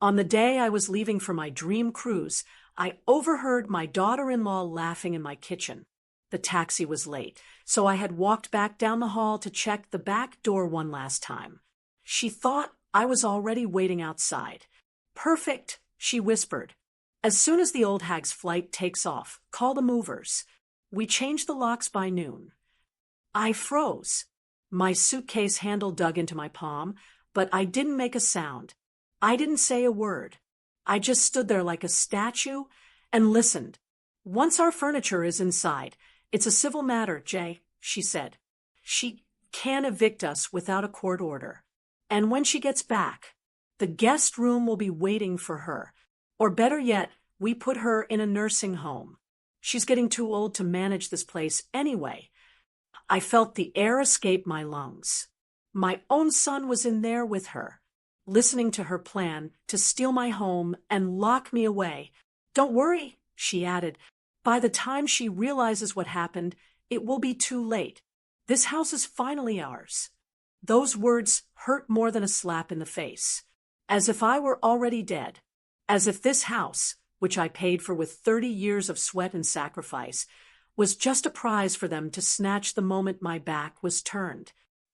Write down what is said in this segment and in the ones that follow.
On the day I was leaving for my dream cruise, I overheard my daughter-in-law laughing in my kitchen. The taxi was late, so I had walked back down the hall to check the back door one last time. She thought I was already waiting outside. "Perfect," she whispered. "As soon as the old hag's flight takes off, call the movers. We change the locks by noon." I froze. My suitcase handle dug into my palm, but I didn't make a sound. I didn't say a word. I just stood there like a statue and listened. "Once our furniture is inside, it's a civil matter, Jay," she said. "She can't evict us without a court order. And when she gets back, the guest room will be waiting for her. Or better yet, we put her in a nursing home. She's getting too old to manage this place anyway." I felt the air escape my lungs. My own son was in there with her, listening to her plan to steal my home and lock me away. "Don't worry," she added. "By the time she realizes what happened, it will be too late. This house is finally ours." Those words hurt more than a slap in the face. As if I were already dead. As if this house, which I paid for with 30 years of sweat and sacrifice, was just a prize for them to snatch the moment my back was turned.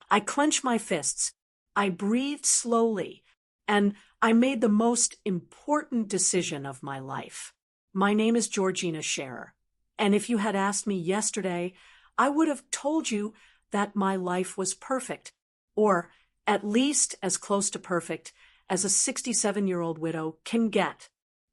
I clenched my fists. I breathed slowly, and I made the most important decision of my life. My name is Georgina Scherer, and if you had asked me yesterday, I would have told you that my life was perfect, or at least as close to perfect as a 67-year-old widow can get.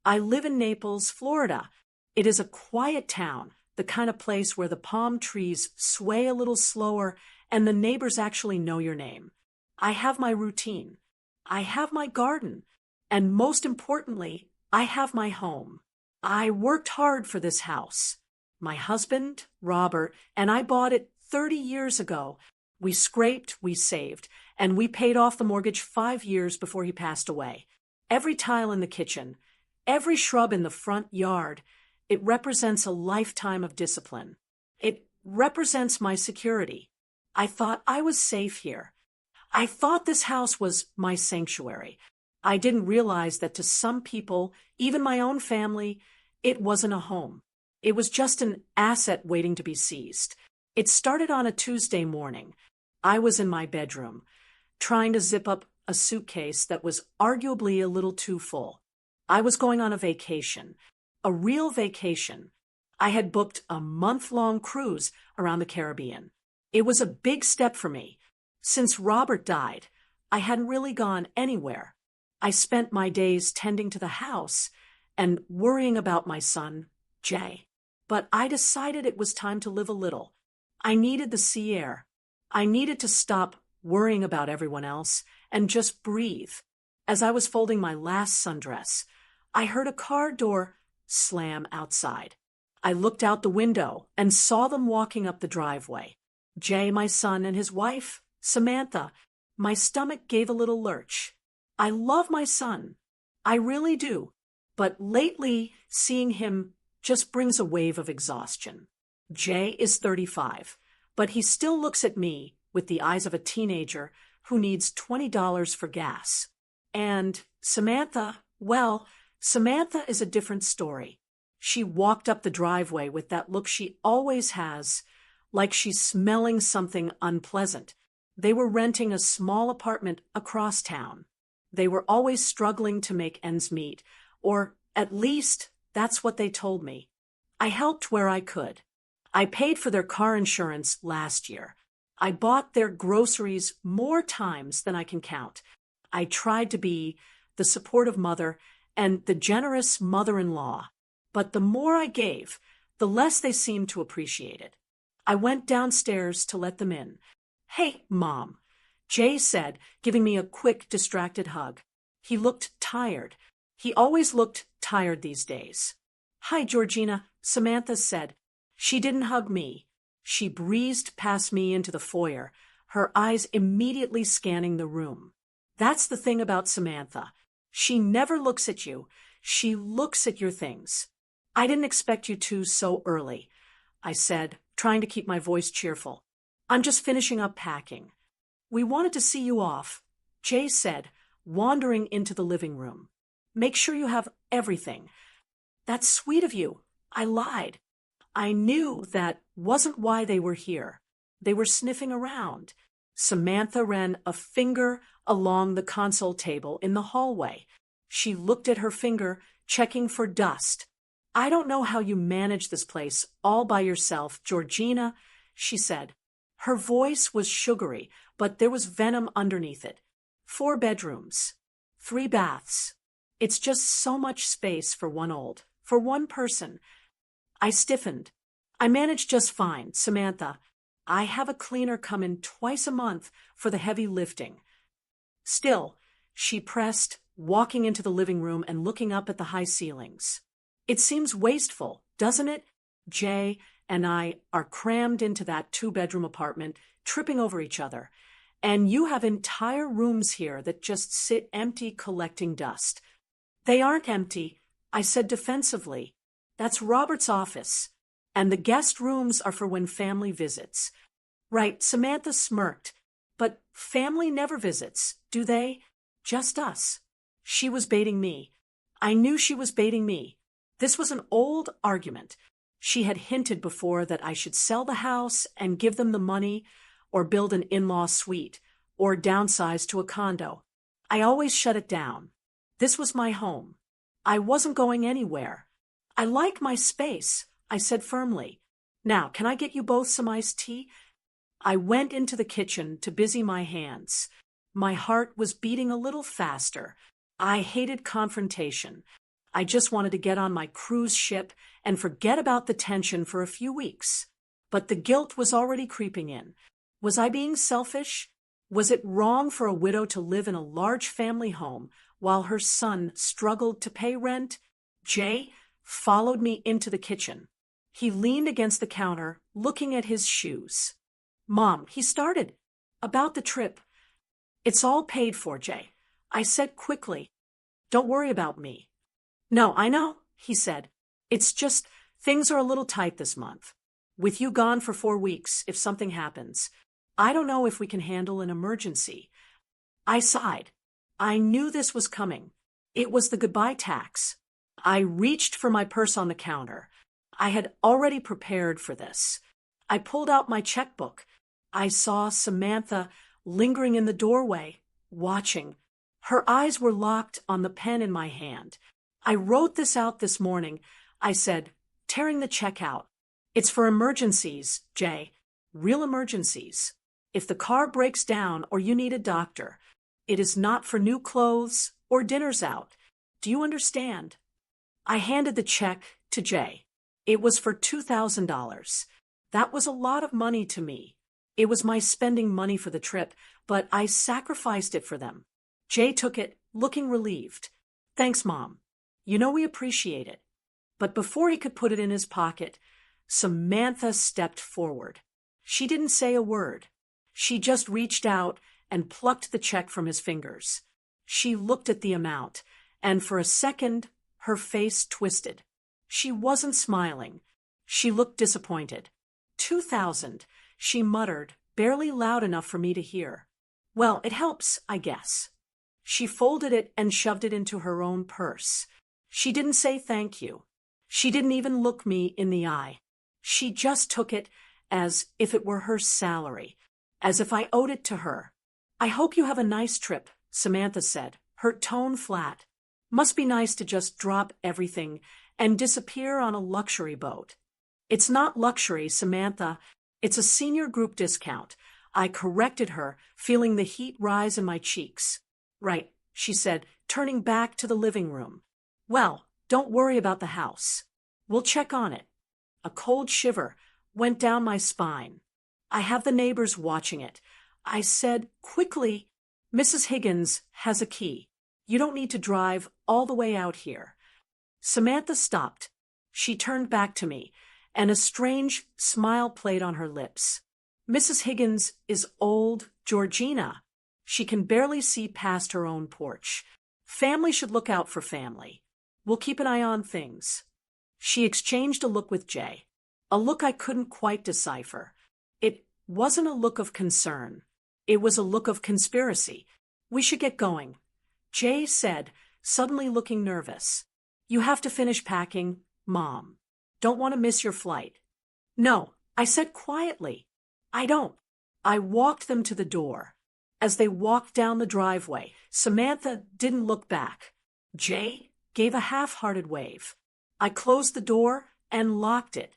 I live in Naples, Florida. It is a quiet town, the kind of place where the palm trees sway a little slower and the neighbors actually know your name. I have my routine. I have my garden. And most importantly, I have my home. I worked hard for this house. My husband, Robert, and I bought it 30 years ago. We scraped, we saved, and we paid off the mortgage 5 years before he passed away. Every tile in the kitchen, every shrub in the front yard, it represents a lifetime of discipline. It represents my security. I thought I was safe here. I thought this house was my sanctuary. I didn't realize that to some people, even my own family, it wasn't a home. It was just an asset waiting to be seized. It started on a Tuesday morning. I was in my bedroom, trying to zip up a suitcase that was arguably a little too full. I was going on a vacation, a real vacation. I had booked a month-long cruise around the Caribbean. It was a big step for me. Since Robert died, I hadn't really gone anywhere. I spent my days tending to the house and worrying about my son, Jay. But I decided it was time to live a little. I needed the sea air. I needed to stop worrying about everyone else and just breathe. As I was folding my last sundress, I heard a car door slam outside. I looked out the window and saw them walking up the driveway. Jay, my son, and his wife, Samantha. My stomach gave a little lurch. I love my son. I really do. But lately, seeing him just brings a wave of exhaustion. Jay is 35, but he still looks at me with the eyes of a teenager who needs $20 for gas. And Samantha, well, Samantha is a different story. She walked up the driveway with that look she always has, like she's smelling something unpleasant. They were renting a small apartment across town. They were always struggling to make ends meet, or at least that's what they told me. I helped where I could. I paid for their car insurance last year. I bought their groceries more times than I can count. I tried to be the supportive mother and the generous mother-in-law. But the more I gave, the less they seemed to appreciate it. I went downstairs to let them in. "Hey, Mom," Jay said, giving me a quick, distracted hug. He looked tired. He always looked tired these days. "Hi, Georgina," Samantha said. She didn't hug me. She breezed past me into the foyer, her eyes immediately scanning the room. That's the thing about Samantha. She never looks at you. She looks at your things. "I didn't expect you to so early," I said, trying to keep my voice cheerful. "I'm just finishing up packing." "We wanted to see you off," Jay said, wandering into the living room. Make sure you have everything. That's sweet of you. I lied. I knew that wasn't why they were here. They were sniffing around. Samantha ran a finger along the console table in the hallway. She looked at her finger, checking for dust. I don't know how you manage this place all by yourself, Georgina, she said. Her voice was sugary, but there was venom underneath it. 4 bedrooms. 3 baths. It's just so much space for one person. I stiffened. I manage just fine, Samantha. I have a cleaner come in twice a month for the heavy lifting. Still, she pressed, walking into the living room and looking up at the high ceilings. It seems wasteful, doesn't it? Jay and I are crammed into that 2-bedroom apartment, tripping over each other. And you have entire rooms here that just sit empty, collecting dust. They aren't empty, I said defensively. That's Robert's office. And the guest rooms are for when family visits. Right, Samantha smirked. But family never visits, do they? Just us. She was baiting me. I knew she was baiting me. This was an old argument. She had hinted before that I should sell the house and give them the money, or build an in-law suite, or downsize to a condo. I always shut it down. This was my home. I wasn't going anywhere. I like my space, I said firmly. Now, can I get you both some iced tea? I went into the kitchen to busy my hands. My heart was beating a little faster. I hated confrontation. I just wanted to get on my cruise ship and forget about the tension for a few weeks. But the guilt was already creeping in. Was I being selfish? Was it wrong for a widow to live in a large family home while her son struggled to pay rent? Jay followed me into the kitchen. He leaned against the counter, looking at his shoes. Mom, he started. About the trip. It's all paid for, Jay. I said quickly. Don't worry about me. No, I know, he said. It's just things are a little tight this month. With you gone for 4 weeks, if something happens, I don't know if we can handle an emergency. I sighed. I knew this was coming. It was the goodbye tax. I reached for my purse on the counter. I had already prepared for this. I pulled out my checkbook. I saw Samantha lingering in the doorway, watching. Her eyes were locked on the pen in my hand. I wrote this out this morning, I said, tearing the check out. It's for emergencies, Jay. Real emergencies. If the car breaks down or you need a doctor, it is not for new clothes or dinners out. Do you understand? I handed the check to Jay. It was for $2,000. That was a lot of money to me. It was my spending money for the trip, but I sacrificed it for them. Jay took it, looking relieved. Thanks, Mom. You know we appreciate it. But before he could put it in his pocket, Samantha stepped forward. She didn't say a word. She just reached out and plucked the check from his fingers. She looked at the amount, and for a second, her face twisted. She wasn't smiling. She looked disappointed. 2,000, she muttered, barely loud enough for me to hear. Well, it helps, I guess. She folded it and shoved it into her own purse. She didn't say thank you. She didn't even look me in the eye. She just took it as if it were her salary, as if I owed it to her. I hope you have a nice trip, Samantha said, her tone flat. Must be nice to just drop everything and disappear on a luxury boat. It's not luxury, Samantha. It's a senior group discount. I corrected her, feeling the heat rise in my cheeks. Right, she said, turning back to the living room. Well, don't worry about the house. We'll check on it. A cold shiver went down my spine. I have the neighbors watching it. I said quickly, Mrs. Higgins has a key. You don't need to drive all the way out here. Samantha stopped. She turned back to me, and a strange smile played on her lips. Mrs. Higgins is old Georgina. She can barely see past her own porch. Family should look out for family. We'll keep an eye on things. She exchanged a look with Jay, a look I couldn't quite decipher. It wasn't a look of concern. It was a look of conspiracy. We should get going. Jay said, suddenly looking nervous. You have to finish packing, Mom. Don't want to miss your flight. No, I said quietly. I don't. I walked them to the door. As they walked down the driveway, Samantha didn't look back. Jay gave a half-hearted wave. I closed the door and locked it.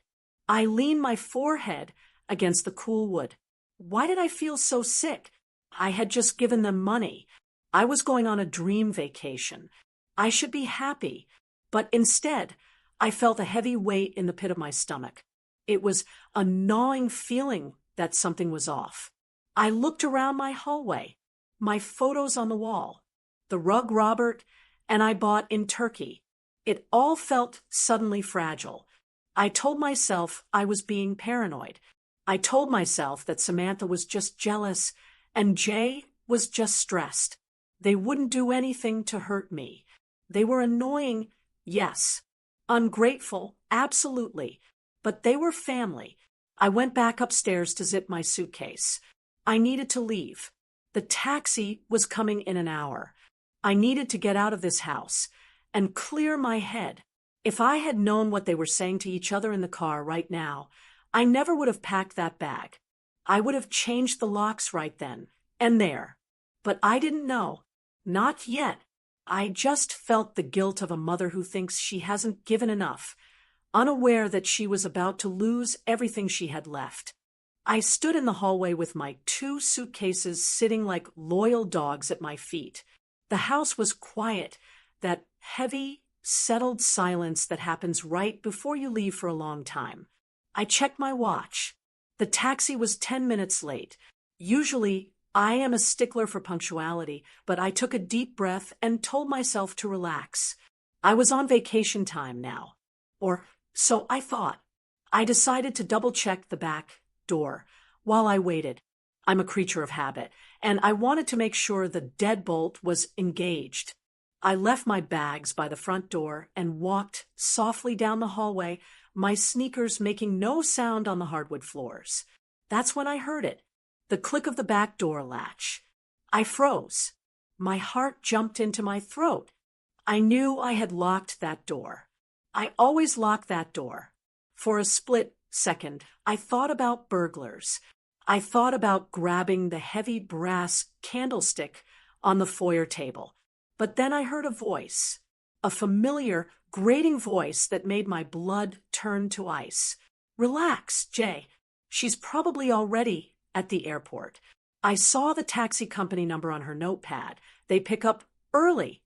I leaned my forehead against the cool wood. Why did I feel so sick? I had just given them money. I was going on a dream vacation. I should be happy. But instead, I felt a heavy weight in the pit of my stomach. It was a gnawing feeling that something was off. I looked around my hallway, my photos on the wall, the rug Robert and I bought in Turkey. It all felt suddenly fragile. I told myself I was being paranoid. I told myself that Samantha was just jealous and Jay was just stressed. They wouldn't do anything to hurt me. They were annoying, yes. Ungrateful, absolutely. But they were family. I went back upstairs to zip my suitcase. I needed to leave. The taxi was coming in an hour. I needed to get out of this house and clear my head. If I had known what they were saying to each other in the car right now, I never would have packed that bag. I would have changed the locks right then and there. But I didn't know. Not yet. I just felt the guilt of a mother who thinks she hasn't given enough, unaware that she was about to lose everything she had left. I stood in the hallway with my 2 suitcases sitting like loyal dogs at my feet. The house was quiet, that heavy, settled silence that happens right before you leave for a long time. I checked my watch. The taxi was 10 minutes late. Usually, I am a stickler for punctuality, but I took a deep breath and told myself to relax. I was on vacation time now. Or so I thought. I decided to double-check the back door while I waited. I'm a creature of habit, and I wanted to make sure the deadbolt was engaged. I left my bags by the front door and walked softly down the hallway, my sneakers making no sound on the hardwood floors. That's when I heard it, the click of the back door latch. I froze. My heart jumped into my throat. I knew I had locked that door. I always lock that door. For a split second, I thought about burglars. I thought about grabbing the heavy brass candlestick on the foyer table. But then I heard a voice, a familiar, grating voice that made my blood turn to ice. Relax, Jay. She's probably already at the airport. I saw the taxi company number on her notepad. They pick up early.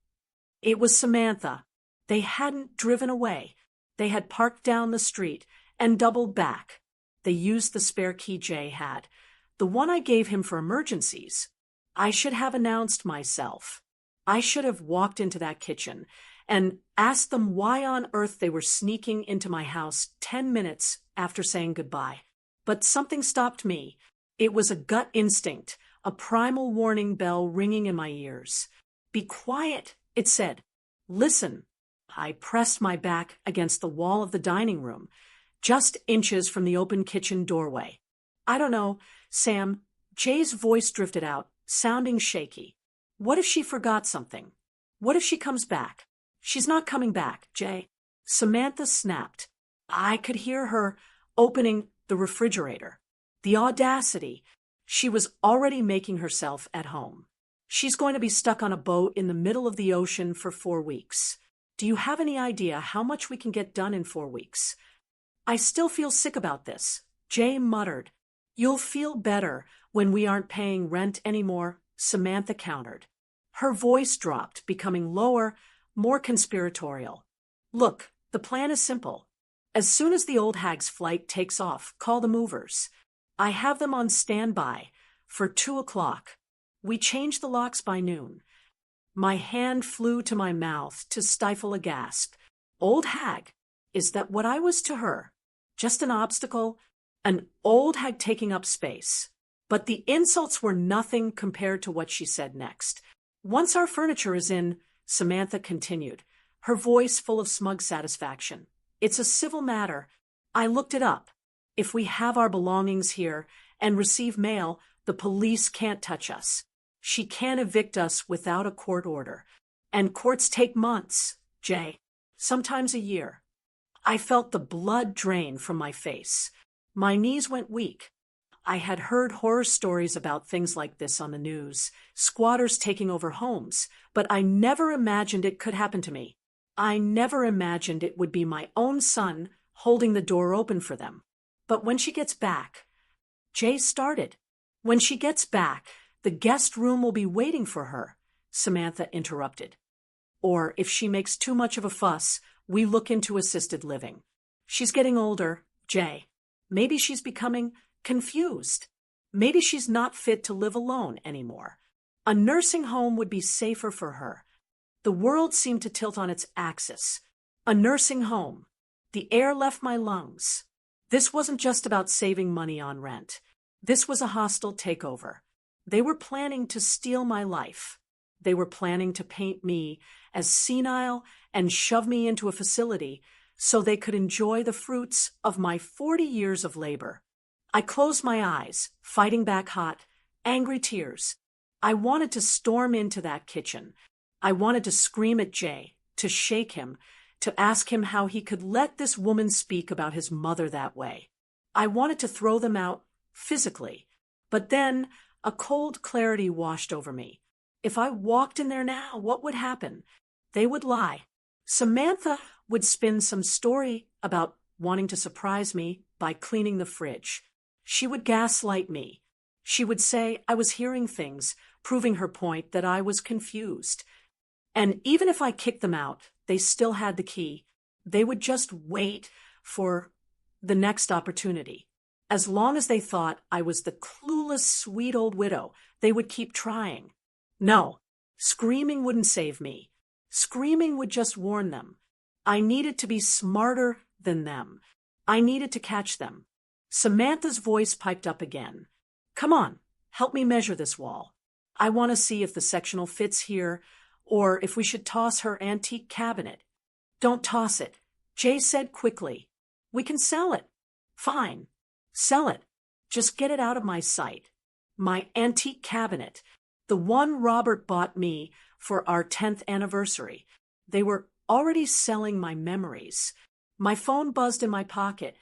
It was Samantha. They hadn't driven away. They had parked down the street and doubled back. They used the spare key Jay had, the one I gave him for emergencies. I should have announced myself. I should have walked into that kitchen and asked them why on earth they were sneaking into my house 10 minutes after saying goodbye. But something stopped me. It was a gut instinct, a primal warning bell ringing in my ears. Be quiet, it said. Listen. I pressed my back against the wall of the dining room, just inches from the open kitchen doorway. I don't know, Sam. Jay's voice drifted out, sounding shaky. What if she forgot something? What if she comes back? She's not coming back, Jay. Samantha snapped. I could hear her opening the refrigerator. The audacity. She was already making herself at home. She's going to be stuck on a boat in the middle of the ocean for 4 weeks. Do you have any idea how much we can get done in 4 weeks? I still feel sick about this, Jay muttered. You'll feel better when we aren't paying rent anymore, Samantha countered. Her voice dropped, becoming lower, more conspiratorial. Look, the plan is simple. As soon as the old hag's flight takes off, call the movers. I have them on standby for 2 o'clock. We change the locks by noon. My hand flew to my mouth to stifle a gasp. Old hag, is that what I was to her? Just an obstacle? An old hag taking up space. But the insults were nothing compared to what she said next. Once our furniture is in, Samantha continued, her voice full of smug satisfaction. It's a civil matter. I looked it up. If we have our belongings here and receive mail, the police can't touch us. She can't evict us without a court order. And courts take months, Jay. Sometimes a year. I felt the blood drain from my face. My knees went weak. I had heard horror stories about things like this on the news, squatters taking over homes, but I never imagined it could happen to me. I never imagined it would be my own son holding the door open for them. But when she gets back, Jay started. When she gets back, the guest room will be waiting for her, Samantha interrupted. Or if she makes too much of a fuss, we look into assisted living. She's getting older, Jay. Maybe she's becoming confused. Maybe she's not fit to live alone anymore. A nursing home would be safer for her. The world seemed to tilt on its axis. A nursing home. The air left my lungs. This wasn't just about saving money on rent. This was a hostile takeover. They were planning to steal my life. They were planning to paint me as senile and shove me into a facility so they could enjoy the fruits of my 40 years of labor. I closed my eyes, fighting back hot, angry tears. I wanted to storm into that kitchen. I wanted to scream at Jay, to shake him, to ask him how he could let this woman speak about his mother that way. I wanted to throw them out physically. But then a cold clarity washed over me. If I walked in there now, what would happen? They would lie. Samantha would spin some story about wanting to surprise me by cleaning the fridge. She would gaslight me. She would say I was hearing things, proving her point that I was confused. And even if I kicked them out, they still had the key. They would just wait for the next opportunity. As long as they thought I was the clueless, sweet old widow, they would keep trying. No, screaming wouldn't save me. Screaming would just warn them. I needed to be smarter than them. I needed to catch them. Samantha's voice piped up again. Come on, help me measure this wall. I want to see if the sectional fits here, or if we should toss her antique cabinet. Don't toss it, Jay said quickly. We can sell it. Fine. Sell it. Just get it out of my sight. My antique cabinet. The one Robert bought me for our 10th anniversary. They were already selling my memories. My phone buzzed in my pocket.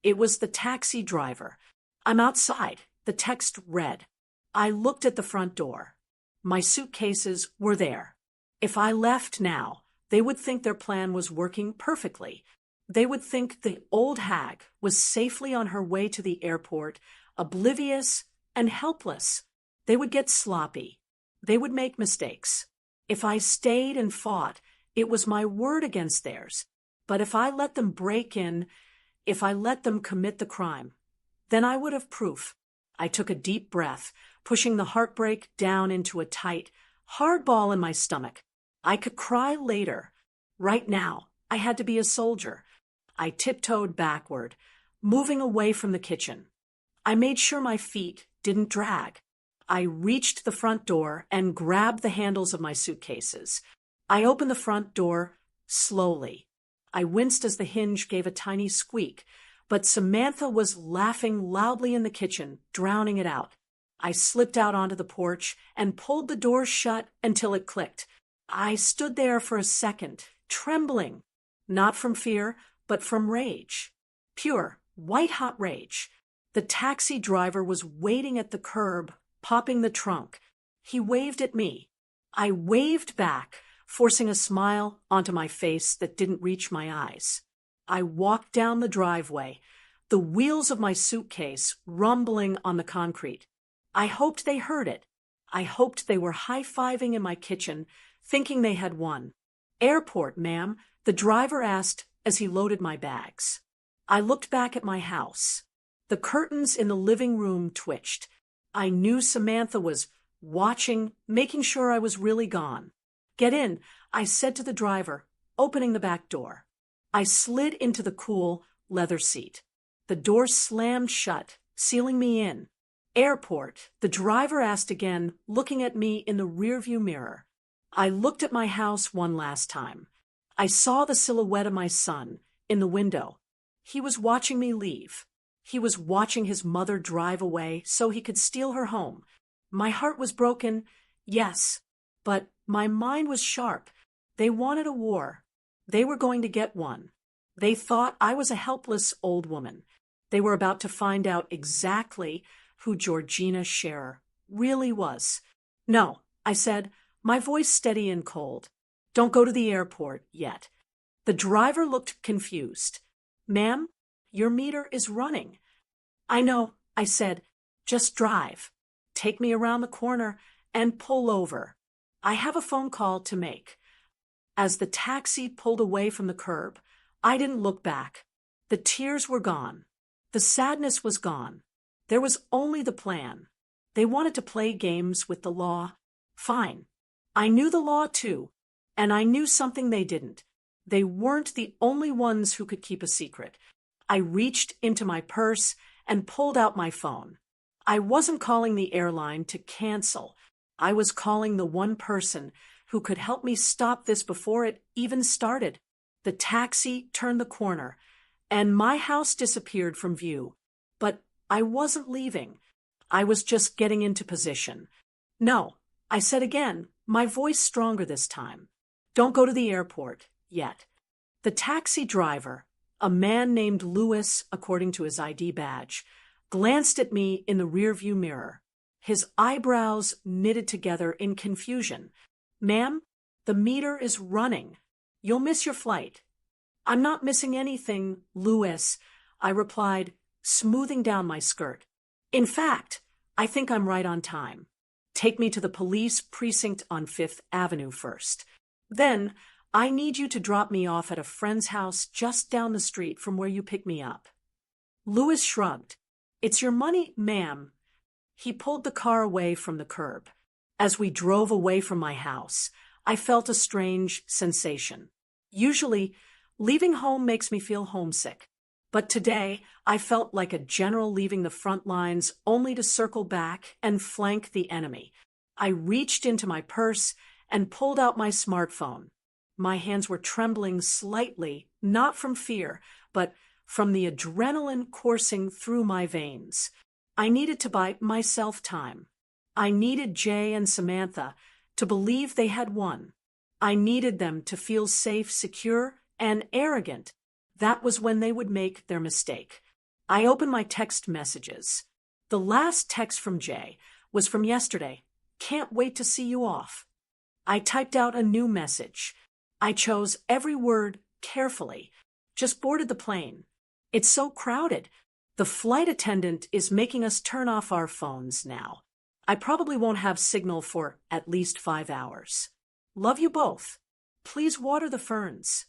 It was the taxi driver. I'm outside. The text read. I looked at the front door. My suitcases were there. If I left now, they would think their plan was working perfectly. They would think the old hag was safely on her way to the airport, oblivious and helpless. They would get sloppy. They would make mistakes. If I stayed and fought, it was my word against theirs. But if I let them break in, if I let them commit the crime, then I would have proof. I took a deep breath, pushing the heartbreak down into a tight, hard ball in my stomach. I could cry later. Right now, I had to be a soldier. I tiptoed backward, moving away from the kitchen. I made sure my feet didn't drag. I reached the front door and grabbed the handles of my suitcases. I opened the front door slowly. I winced as the hinge gave a tiny squeak, but Samantha was laughing loudly in the kitchen, drowning it out. I slipped out onto the porch and pulled the door shut until it clicked. I stood there for a second, trembling, not from fear, but from rage. Pure, white-hot rage. The taxi driver was waiting at the curb, popping the trunk. He waved at me. I waved back, forcing a smile onto my face that didn't reach my eyes. I walked down the driveway, the wheels of my suitcase rumbling on the concrete. I hoped they heard it. I hoped they were high-fiving in my kitchen, thinking they had won. Airport, ma'am, the driver asked as he loaded my bags. I looked back at my house. The curtains in the living room twitched. I knew Samantha was watching, making sure I was really gone. Get in, I said to the driver, opening the back door. I slid into the cool leather seat. The door slammed shut, sealing me in. Airport, the driver asked again, looking at me in the rearview mirror. I looked at my house one last time. I saw the silhouette of my son in the window. He was watching me leave. He was watching his mother drive away so he could steal her home. My heart was broken, yes, but my mind was sharp. They wanted a war. They were going to get one. They thought I was a helpless old woman. They were about to find out exactly who Georgina Scherer really was. No, I said, my voice steady and cold. Don't go to the airport yet. The driver looked confused. Ma'am, your meter is running. I know, I said, just drive. Take me around the corner and pull over. I have a phone call to make. As the taxi pulled away from the curb, I didn't look back. The tears were gone. The sadness was gone. There was only the plan. They wanted to play games with the law. Fine. I knew the law too, and I knew something they didn't. They weren't the only ones who could keep a secret. I reached into my purse and pulled out my phone. I wasn't calling the airline to cancel. I was calling the one person who could help me stop this before it even started. The taxi turned the corner, and my house disappeared from view. But I wasn't leaving. I was just getting into position. No, I said again, my voice stronger this time. Don't go to the airport yet. The taxi driver, a man named Lewis according to his ID badge, glanced at me in the rearview mirror. His eyebrows knitted together in confusion. Ma'am, the meter is running. You'll miss your flight. I'm not missing anything, Lewis, I replied, smoothing down my skirt. In fact, I think I'm right on time. Take me to the police precinct on 5th Avenue first. Then, I need you to drop me off at a friend's house just down the street from where you pick me up. Lewis shrugged. It's your money, ma'am. He pulled the car away from the curb. As we drove away from my house, I felt a strange sensation. Usually, leaving home makes me feel homesick. But today, I felt like a general leaving the front lines only to circle back and flank the enemy. I reached into my purse and pulled out my smartphone. My hands were trembling slightly, not from fear, but from the adrenaline coursing through my veins. I needed to buy myself time. I needed Jay and Samantha to believe they had won. I needed them to feel safe, secure, and arrogant. That was when they would make their mistake. I opened my text messages. The last text from Jay was from yesterday. Can't wait to see you off. I typed out a new message. I chose every word carefully. Just boarded the plane. It's so crowded. The flight attendant is making us turn off our phones now. I probably won't have signal for at least 5 hours. Love you both. Please water the ferns.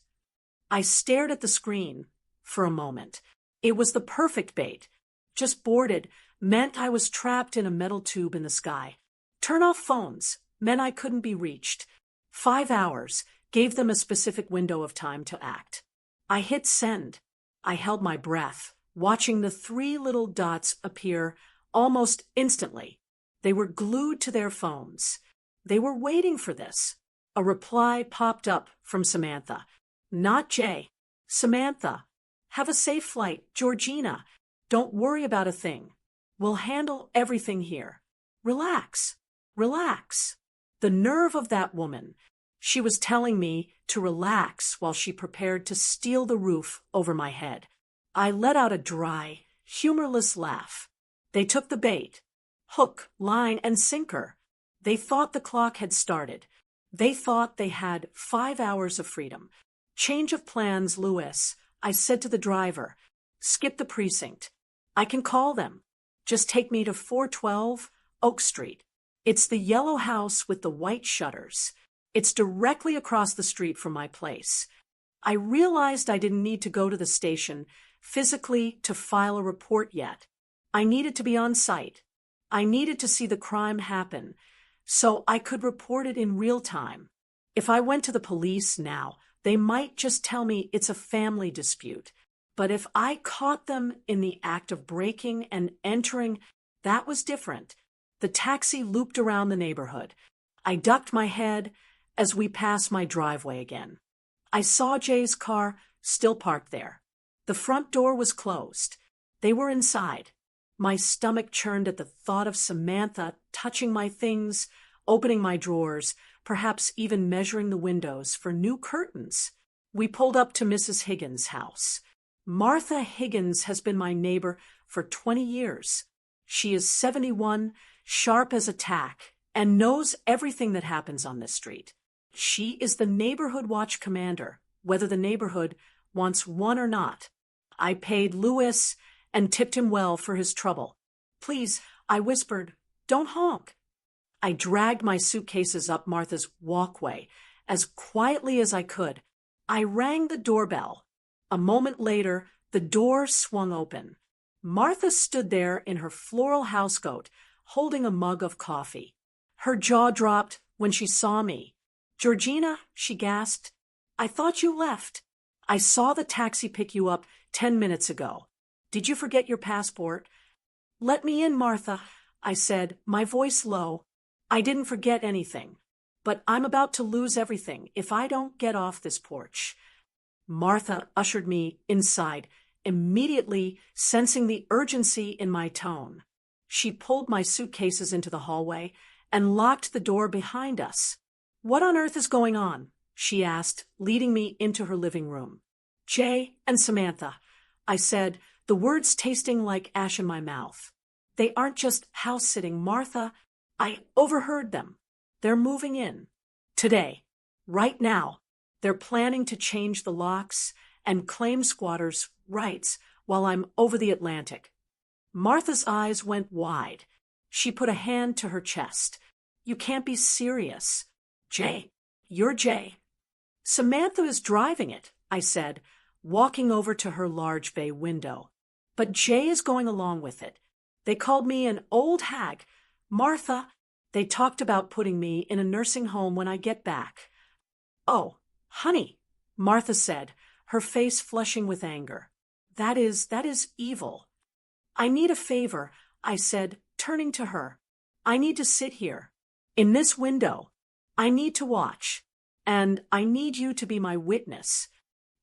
I stared at the screen for a moment. It was the perfect bait. Just boarded meant I was trapped in a metal tube in the sky. Turn off phones meant I couldn't be reached. 5 hours gave them a specific window of time to act. I hit send. I held my breath, watching the 3 little dots appear almost instantly. They were glued to their phones. They were waiting for this. A reply popped up from Samantha. Not Jay. Samantha. Have a safe flight, Georgina. Don't worry about a thing. We'll handle everything here. Relax. Relax. The nerve of that woman. She was telling me to relax while she prepared to steal the roof over my head. I let out a dry, humorless laugh. They took the bait. Hook, line, and sinker. They thought the clock had started. They thought they had 5 hours of freedom. Change of plans, Lewis, I said to the driver. Skip the precinct. I can call them. Just take me to 412 Oak Street. It's the yellow house with the white shutters. It's directly across the street from my place. I realized I didn't need to go to the station physically to file a report yet. I needed to be on site. I needed to see the crime happen so I could report it in real time. If I went to the police now, they might just tell me it's a family dispute. But if I caught them in the act of breaking and entering, that was different. The taxi looped around the neighborhood. I ducked my head as we passed my driveway again. I saw Jay's car still parked there. The front door was closed. They were inside. My stomach churned at the thought of Samantha touching my things, opening my drawers, perhaps even measuring the windows for new curtains. We pulled up to Mrs. Higgins' house. Martha Higgins has been my neighbor for 20 years. She is 71, sharp as a tack, and knows everything that happens on this street. She is the neighborhood watch commander, whether the neighborhood wants one or not. I paid Louis and tipped him well for his trouble. Please, I whispered, don't honk. I dragged my suitcases up Martha's walkway as quietly as I could. I rang the doorbell. A moment later, the door swung open. Martha stood there in her floral housecoat, holding a mug of coffee. Her jaw dropped when she saw me. Georgina, she gasped, I thought you left. I saw the taxi pick you up 10 minutes ago. Did you forget your passport? Let me in, Martha, I said, my voice low. I didn't forget anything, but I'm about to lose everything if I don't get off this porch. Martha ushered me inside, immediately sensing the urgency in my tone. She pulled my suitcases into the hallway and locked the door behind us. What on earth is going on? She asked, leading me into her living room. Jay and Samantha, I said, the words tasting like ash in my mouth. They aren't just house-sitting, Martha. I overheard them. They're moving in. Today. Right now. They're planning to change the locks and claim squatters' rights while I'm over the Atlantic. Martha's eyes went wide. She put a hand to her chest. You can't be serious. Jay, you're Jay. Samantha is driving it, I said, walking over to her large bay window. But Jay is going along with it. They called me an old hag. Martha, they talked about putting me in a nursing home when I get back. Oh, honey, Martha said, her face flushing with anger. That is evil. I need a favor, I said, turning to her. I need to sit here. In this window. I need to watch. And I need you to be my witness.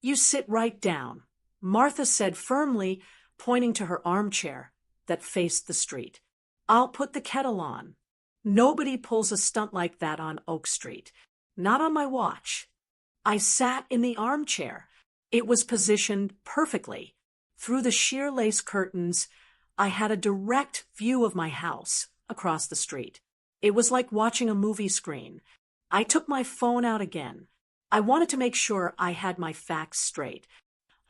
You sit right down, Martha said firmly, pointing to her armchair that faced the street. I'll put the kettle on. Nobody pulls a stunt like that on Oak Street. Not on my watch. I sat in the armchair. It was positioned perfectly. Through the sheer lace curtains, I had a direct view of my house across the street. It was like watching a movie screen. I took my phone out again. I wanted to make sure I had my facts straight.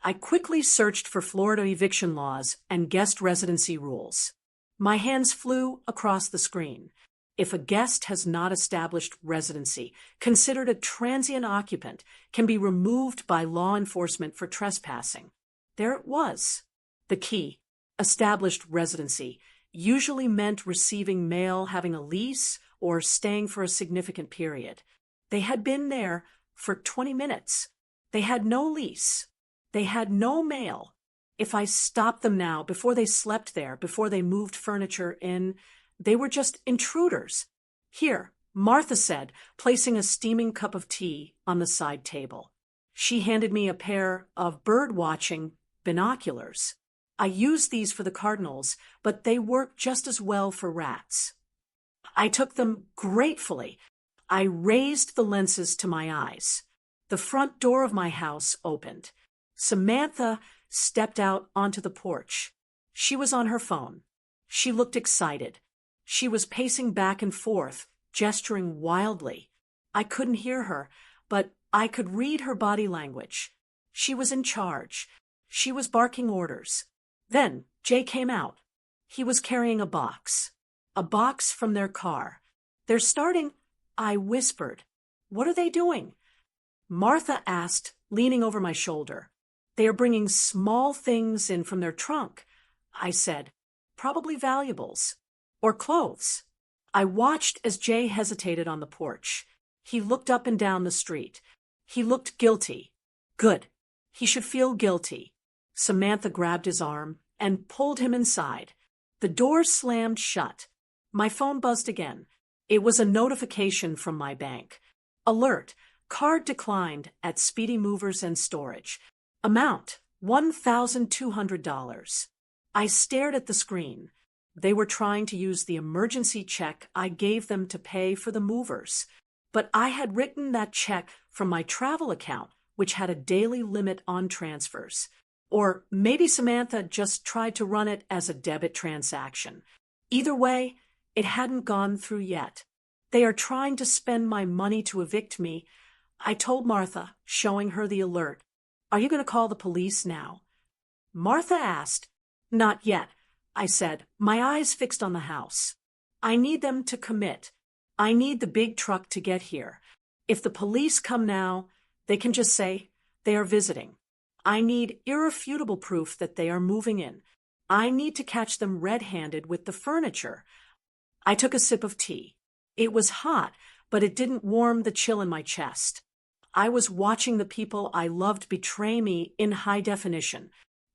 I quickly searched for Florida eviction laws and guest residency rules. My hands flew across the screen. If a guest has not established residency, considered a transient occupant, can be removed by law enforcement for trespassing. There it was. The key, established residency, usually meant receiving mail, having a lease, or staying for a significant period. They had been there for 20 minutes. They had no lease. They had no mail. If I stopped them now, before they slept there, before they moved furniture in, they were just intruders. Here, Martha said, placing a steaming cup of tea on the side table. She handed me a pair of bird-watching binoculars. I used these for the cardinals, but they work just as well for rats. I took them gratefully. I raised the lenses to my eyes. The front door of my house opened. Samantha stepped out onto the porch. She was on her phone. She looked excited. She was pacing back and forth, gesturing wildly. I couldn't hear her, but I could read her body language. She was in charge. She was barking orders. Then Jay came out. He was carrying a box from their car. They're starting, I whispered. What are they doing? Martha asked, leaning over my shoulder. They are bringing small things in from their trunk, I said. Probably valuables. Or clothes. I watched as Jay hesitated on the porch. He looked up and down the street. He looked guilty. Good. He should feel guilty. Samantha grabbed his arm and pulled him inside. The door slammed shut. My phone buzzed again. It was a notification from my bank. Alert. Card declined at Speedy Movers and Storage. Amount, $1,200. I stared at the screen. They were trying to use the emergency check I gave them to pay for the movers. But I had written that check from my travel account, which had a daily limit on transfers. Or maybe Samantha just tried to run it as a debit transaction. Either way, it hadn't gone through yet. They are trying to spend my money to evict me. I told Martha, showing her the alert. Are you going to call the police now? Martha asked. Not yet, I said, my eyes fixed on the house. I need them to commit. I need the big truck to get here. If the police come now, they can just say they are visiting. I need irrefutable proof that they are moving in. I need to catch them red-handed with the furniture. I took a sip of tea. It was hot, but it didn't warm the chill in my chest. I was watching the people I loved betray me in high definition.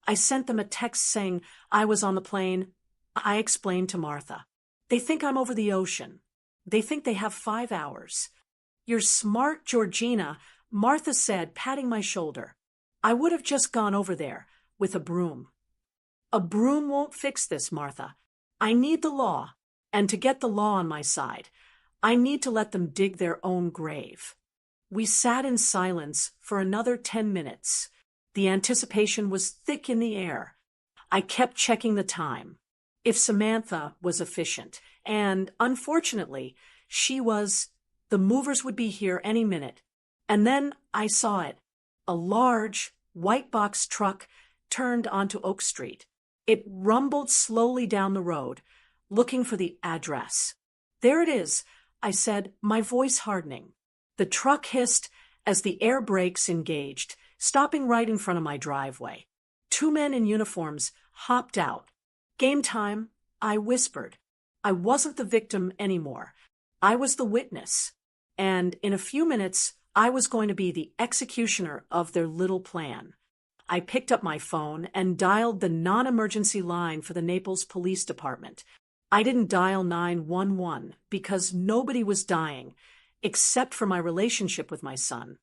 I sent them a text saying I was on the plane. I explained to Martha. They think I'm over the ocean. They think they have 5 hours. You're smart, Georgina, Martha said, patting my shoulder. I would have just gone over there with a broom. A broom won't fix this, Martha. I need the law, and to get the law on my side, I need to let them dig their own grave. We sat in silence for another 10 minutes. The anticipation was thick in the air. I kept checking the time. If Samantha was efficient, and unfortunately, she was, the movers would be here any minute. And then I saw it. A large, white box truck turned onto Oak Street. It rumbled slowly down the road, looking for the address. There it is, I said, my voice hardening. The truck hissed as the air brakes engaged, stopping right in front of my driveway. 2 men in uniforms hopped out. Game time, I whispered. I wasn't the victim anymore. I was the witness. And in a few minutes, I was going to be the executioner of their little plan. I picked up my phone and dialed the non-emergency line for the Naples Police Department. I didn't dial 911 because nobody was dying, except for my relationship with my son.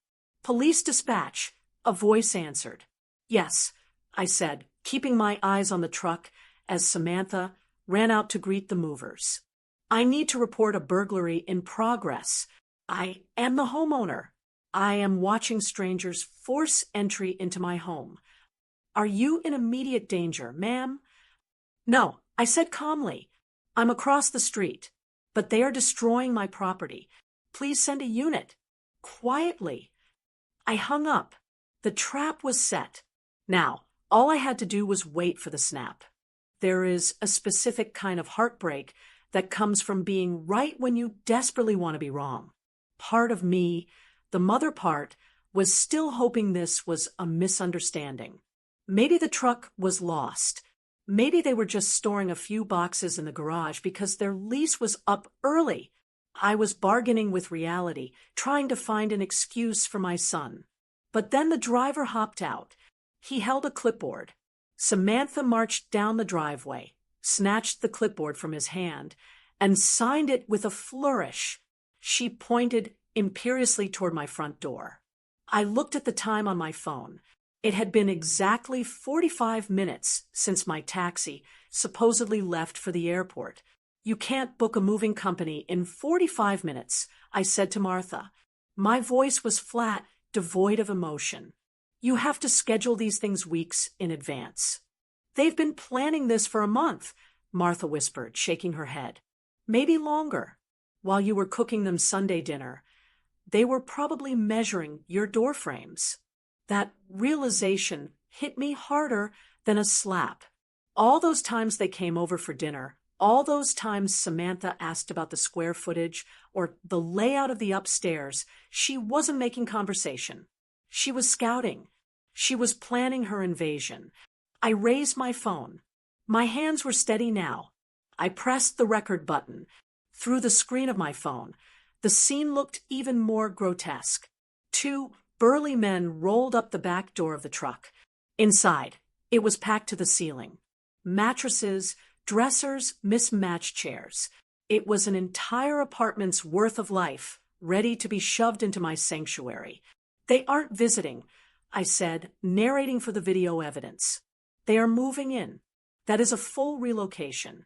Police dispatch, a voice answered. Yes, I said, keeping my eyes on the truck as Samantha ran out to greet the movers. I need to report a burglary in progress. I am the homeowner. I am watching strangers force entry into my home. Are you in immediate danger, ma'am? No, I said calmly. I'm across the street, but they are destroying my property. Please send a unit. Quietly. I hung up. The trap was set. Now, all I had to do was wait for the snap. There is a specific kind of heartbreak that comes from being right when you desperately want to be wrong. Part of me, the mother part, was still hoping this was a misunderstanding. Maybe the truck was lost. Maybe they were just storing a few boxes in the garage because their lease was up early. I was bargaining with reality, trying to find an excuse for my son. But then the driver hopped out. He held a clipboard. Samantha marched down the driveway, snatched the clipboard from his hand, and signed it with a flourish. She pointed imperiously toward my front door. I looked at the time on my phone. It had been exactly 45 minutes since my taxi supposedly left for the airport. You can't book a moving company in 45 minutes, I said to Martha. My voice was flat, devoid of emotion. You have to schedule these things weeks in advance. They've been planning this for a month, Martha whispered, shaking her head. Maybe longer. While you were cooking them Sunday dinner, they were probably measuring your door frames. That realization hit me harder than a slap. All those times they came over for dinner, all those times Samantha asked about the square footage or the layout of the upstairs, she wasn't making conversation. She was scouting. She was planning her invasion. I raised my phone. My hands were steady now. I pressed the record button. Through the screen of my phone, the scene looked even more grotesque. 2 burly men rolled up the back door of the truck. Inside, it was packed to the ceiling. Mattresses, dressers, mismatched chairs. It was an entire apartment's worth of life, ready to be shoved into my sanctuary. They aren't visiting, I said, narrating for the video evidence. They are moving in. That is a full relocation.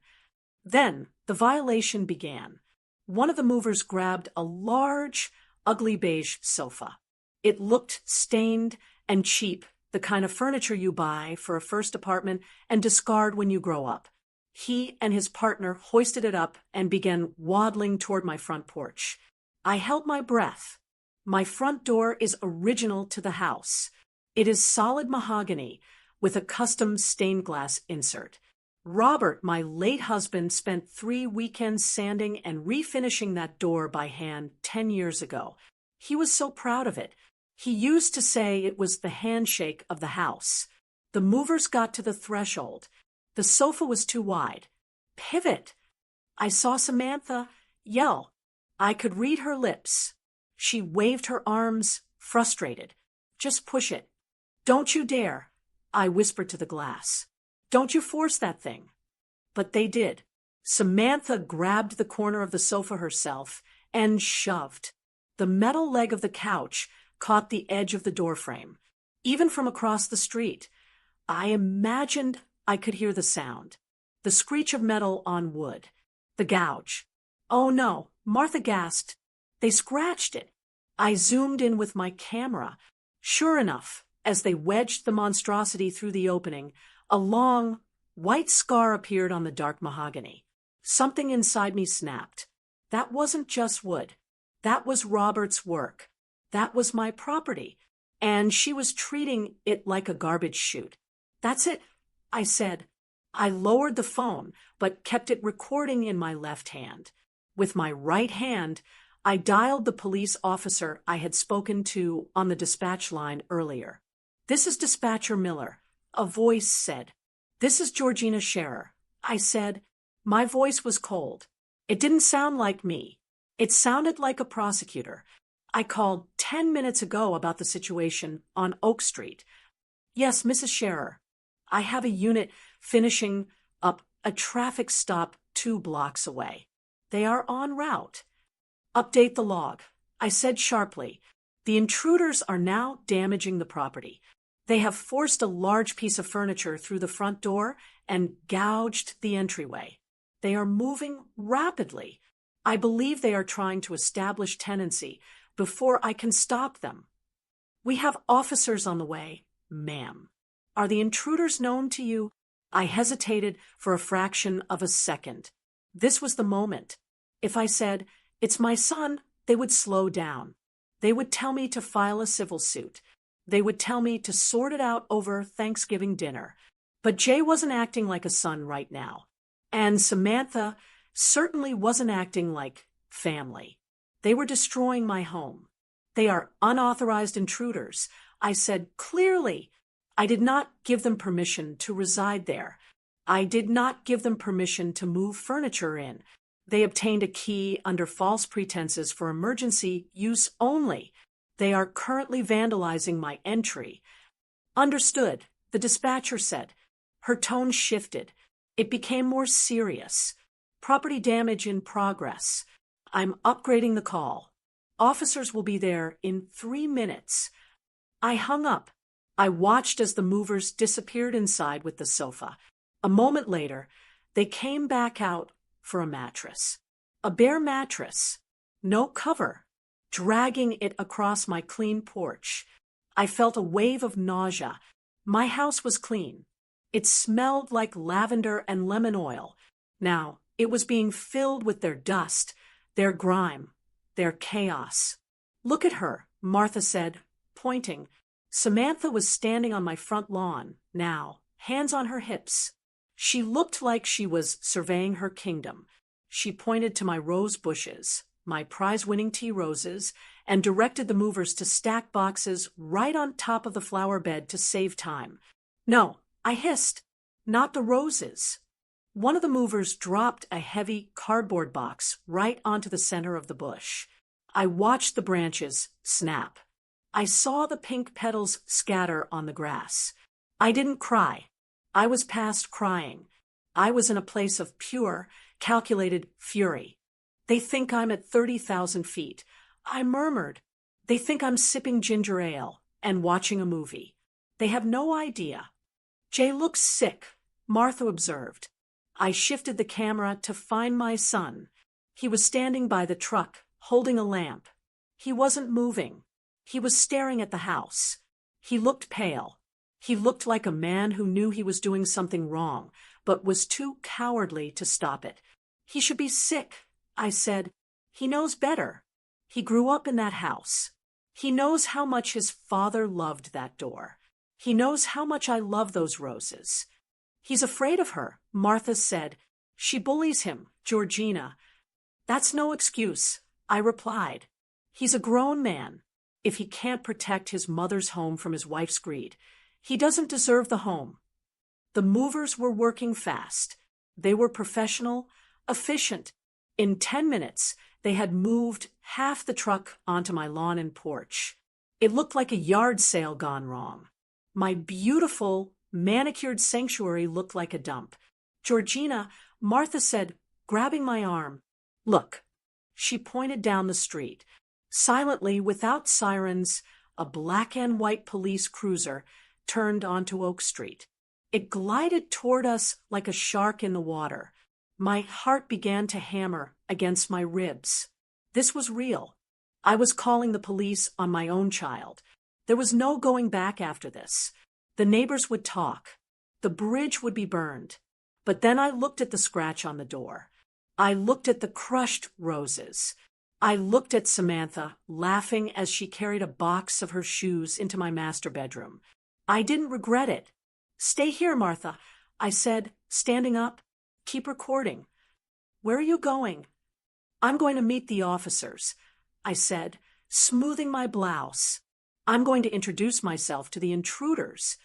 Then the violation began. One of the movers grabbed a large, ugly beige sofa. It looked stained and cheap, the kind of furniture you buy for a first apartment and discard when you grow up. He and his partner hoisted it up and began waddling toward my front porch. I held my breath. My front door is original to the house. It is solid mahogany with a custom stained glass insert. Robert, my late husband, spent 3 weekends sanding and refinishing that door by hand 10 years ago. He was so proud of it. He used to say it was the handshake of the house. The movers got to the threshold. The sofa was too wide. Pivot! I saw Samantha yell. I could read her lips. She waved her arms, frustrated. Just push it. Don't you dare, I whispered to the glass. Don't you force that thing. But they did. Samantha grabbed the corner of the sofa herself and shoved. The metal leg of the couch caught the edge of the doorframe. Even from across the street, I imagined I could hear the sound. The screech of metal on wood. The gouge. Oh no, Martha gasped. They scratched it. I zoomed in with my camera. Sure enough, as they wedged the monstrosity through the opening, a long, white scar appeared on the dark mahogany. Something inside me snapped. That wasn't just wood. That was Robert's work. That was my property. And she was treating it like a garbage chute. That's it, I said. I lowered the phone, but kept it recording in my left hand. With my right hand, I dialed the police officer I had spoken to on the dispatch line earlier. This is Dispatcher Miller. A voice said, "This is Georgina Scherer." I said. My voice was cold. It didn't sound like me. It sounded like a prosecutor. I called 10 minutes ago about the situation on Oak Street. Yes, Mrs. Scherer. I have a unit finishing up a traffic stop 2 blocks away. They are en route. Update the log. I said sharply. The intruders are now damaging the property. They have forced a large piece of furniture through the front door and gouged the entryway. They are moving rapidly. I believe they are trying to establish tenancy before I can stop them. We have officers on the way, ma'am. Are the intruders known to you? I hesitated for a fraction of a second. This was the moment. If I said, "It's my son," they would slow down. They would tell me to file a civil suit. They would tell me to sort it out over Thanksgiving dinner. But Jay wasn't acting like a son right now. And Samantha certainly wasn't acting like family. They were destroying my home. They are unauthorized intruders. I said clearly. I did not give them permission to reside there. I did not give them permission to move furniture in. They obtained a key under false pretenses for emergency use only. They are currently vandalizing my entry. Understood, the dispatcher said. Her tone shifted. It became more serious. Property damage in progress. I'm upgrading the call. Officers will be there in 3 minutes. I hung up. I watched as the movers disappeared inside with the sofa. A moment later, they came back out for a mattress. A bare mattress. No cover. Dragging it across my clean porch. I felt a wave of nausea. My house was clean. It smelled like lavender and lemon oil. Now, it was being filled with their dust, their grime, their chaos. Look at her, Martha said, pointing. Samantha was standing on my front lawn, now, hands on her hips. She looked like she was surveying her kingdom. She pointed to my rose bushes, my prize-winning tea roses, and directed the movers to stack boxes right on top of the flower bed to save time. No, I hissed, not the roses. One of the movers dropped a heavy cardboard box right onto the center of the bush. I watched the branches snap. I saw the pink petals scatter on the grass. I didn't cry. I was past crying. I was in a place of pure, calculated fury. They think I'm at 30,000 feet. I murmured. They think I'm sipping ginger ale and watching a movie. They have no idea. Jay looks sick, Martha observed. I shifted the camera to find my son. He was standing by the truck, holding a lamp. He wasn't moving. He was staring at the house. He looked pale. He looked like a man who knew he was doing something wrong, but was too cowardly to stop it. He should be sick, I said. He knows better. He grew up in that house. He knows how much his father loved that door. He knows how much I love those roses. He's afraid of her, Martha said. She bullies him, Georgina. That's no excuse, I replied. He's a grown man. If he can't protect his mother's home from his wife's greed, he doesn't deserve the home. The movers were working fast. They were professional, efficient. In 10 minutes, they had moved half the truck onto my lawn and porch. It looked like a yard sale gone wrong. My beautiful, manicured sanctuary looked like a dump. Georgina, Martha said, grabbing my arm, "Look." She pointed down the street. Silently, without sirens, a black and white police cruiser turned onto Oak Street. It glided toward us like a shark in the water. My heart began to hammer against my ribs. This was real. I was calling the police on my own child. There was no going back after this. The neighbors would talk. The bridge would be burned. But then I looked at the scratch on the door. I looked at the crushed roses. I looked at Samantha, laughing as she carried a box of her shoes into my master bedroom. I didn't regret it. "Stay here, Martha," I said, standing up. "Keep recording." "Where are you going?" "I'm going to meet the officers," I said, smoothing my blouse. "I'm going to introduce myself to the intruders."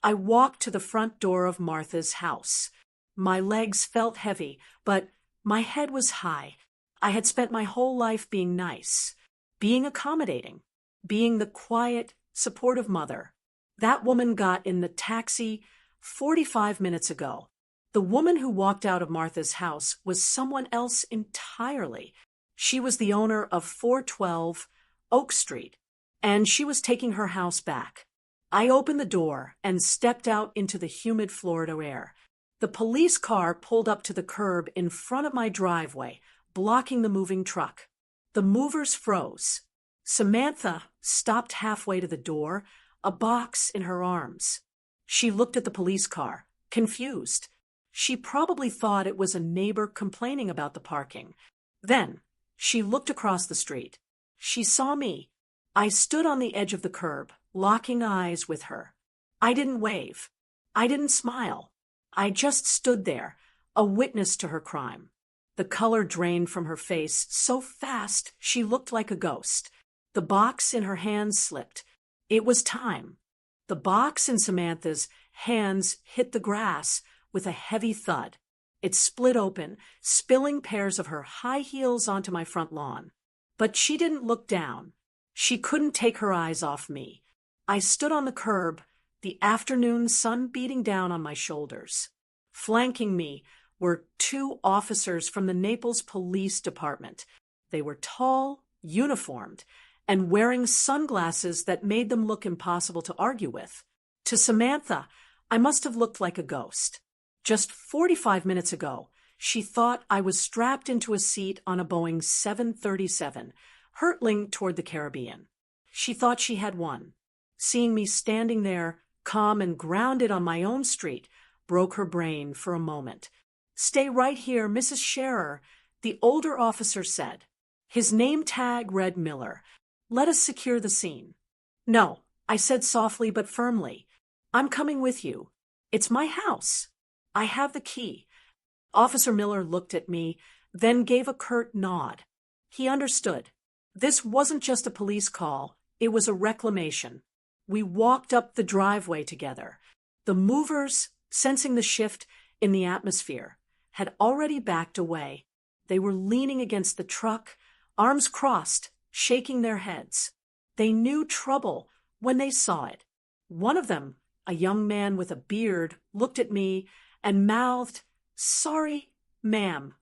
I walked to the front door of Martha's house. My legs felt heavy, but my head was high. I had spent my whole life being nice, being accommodating, being the quiet, supportive mother. That woman got in the taxi 45 minutes ago. The woman who walked out of Martha's house was someone else entirely. She was the owner of 412 Oak Street, and she was taking her house back. I opened the door and stepped out into the humid Florida air. The police car pulled up to the curb in front of my driveway, blocking the moving truck. The movers froze. Samantha stopped halfway to the door, a box in her arms. She looked at the police car, confused. She probably thought it was a neighbor complaining about the parking. Then she looked across the street. She saw me. I stood on the edge of the curb, locking eyes with her. I didn't wave. I didn't smile. I just stood there, a witness to her crime. The color drained from her face so fast she looked like a ghost. The box in her hands slipped. It was time. The box in Samantha's hands hit the grass with a heavy thud. It split open, spilling pairs of her high heels onto my front lawn. But she didn't look down. She couldn't take her eyes off me. I stood on the curb, the afternoon sun beating down on my shoulders. Flanking me were 2 officers from the Naples Police Department. They were tall, uniformed, and wearing sunglasses that made them look impossible to argue with. To Samantha, I must have looked like a ghost. Just 45 minutes ago, she thought I was strapped into a seat on a Boeing 737, hurtling toward the Caribbean. She thought she had won. Seeing me standing there, calm and grounded on my own street, broke her brain for a moment. "Stay right here, Mrs. Scherer," the older officer said. His name tag read Miller. "Let us secure the scene." "No," I said softly but firmly. "I'm coming with you. It's my house. I have the key." Officer Miller looked at me, then gave a curt nod. He understood. This wasn't just a police call, it was a reclamation. We walked up the driveway together. The movers, sensing the shift in the atmosphere, had already backed away. They were leaning against the truck, arms crossed, shaking their heads. They knew trouble when they saw it. One of them, a young man with a beard, looked at me and mouthed, "Sorry, ma'am."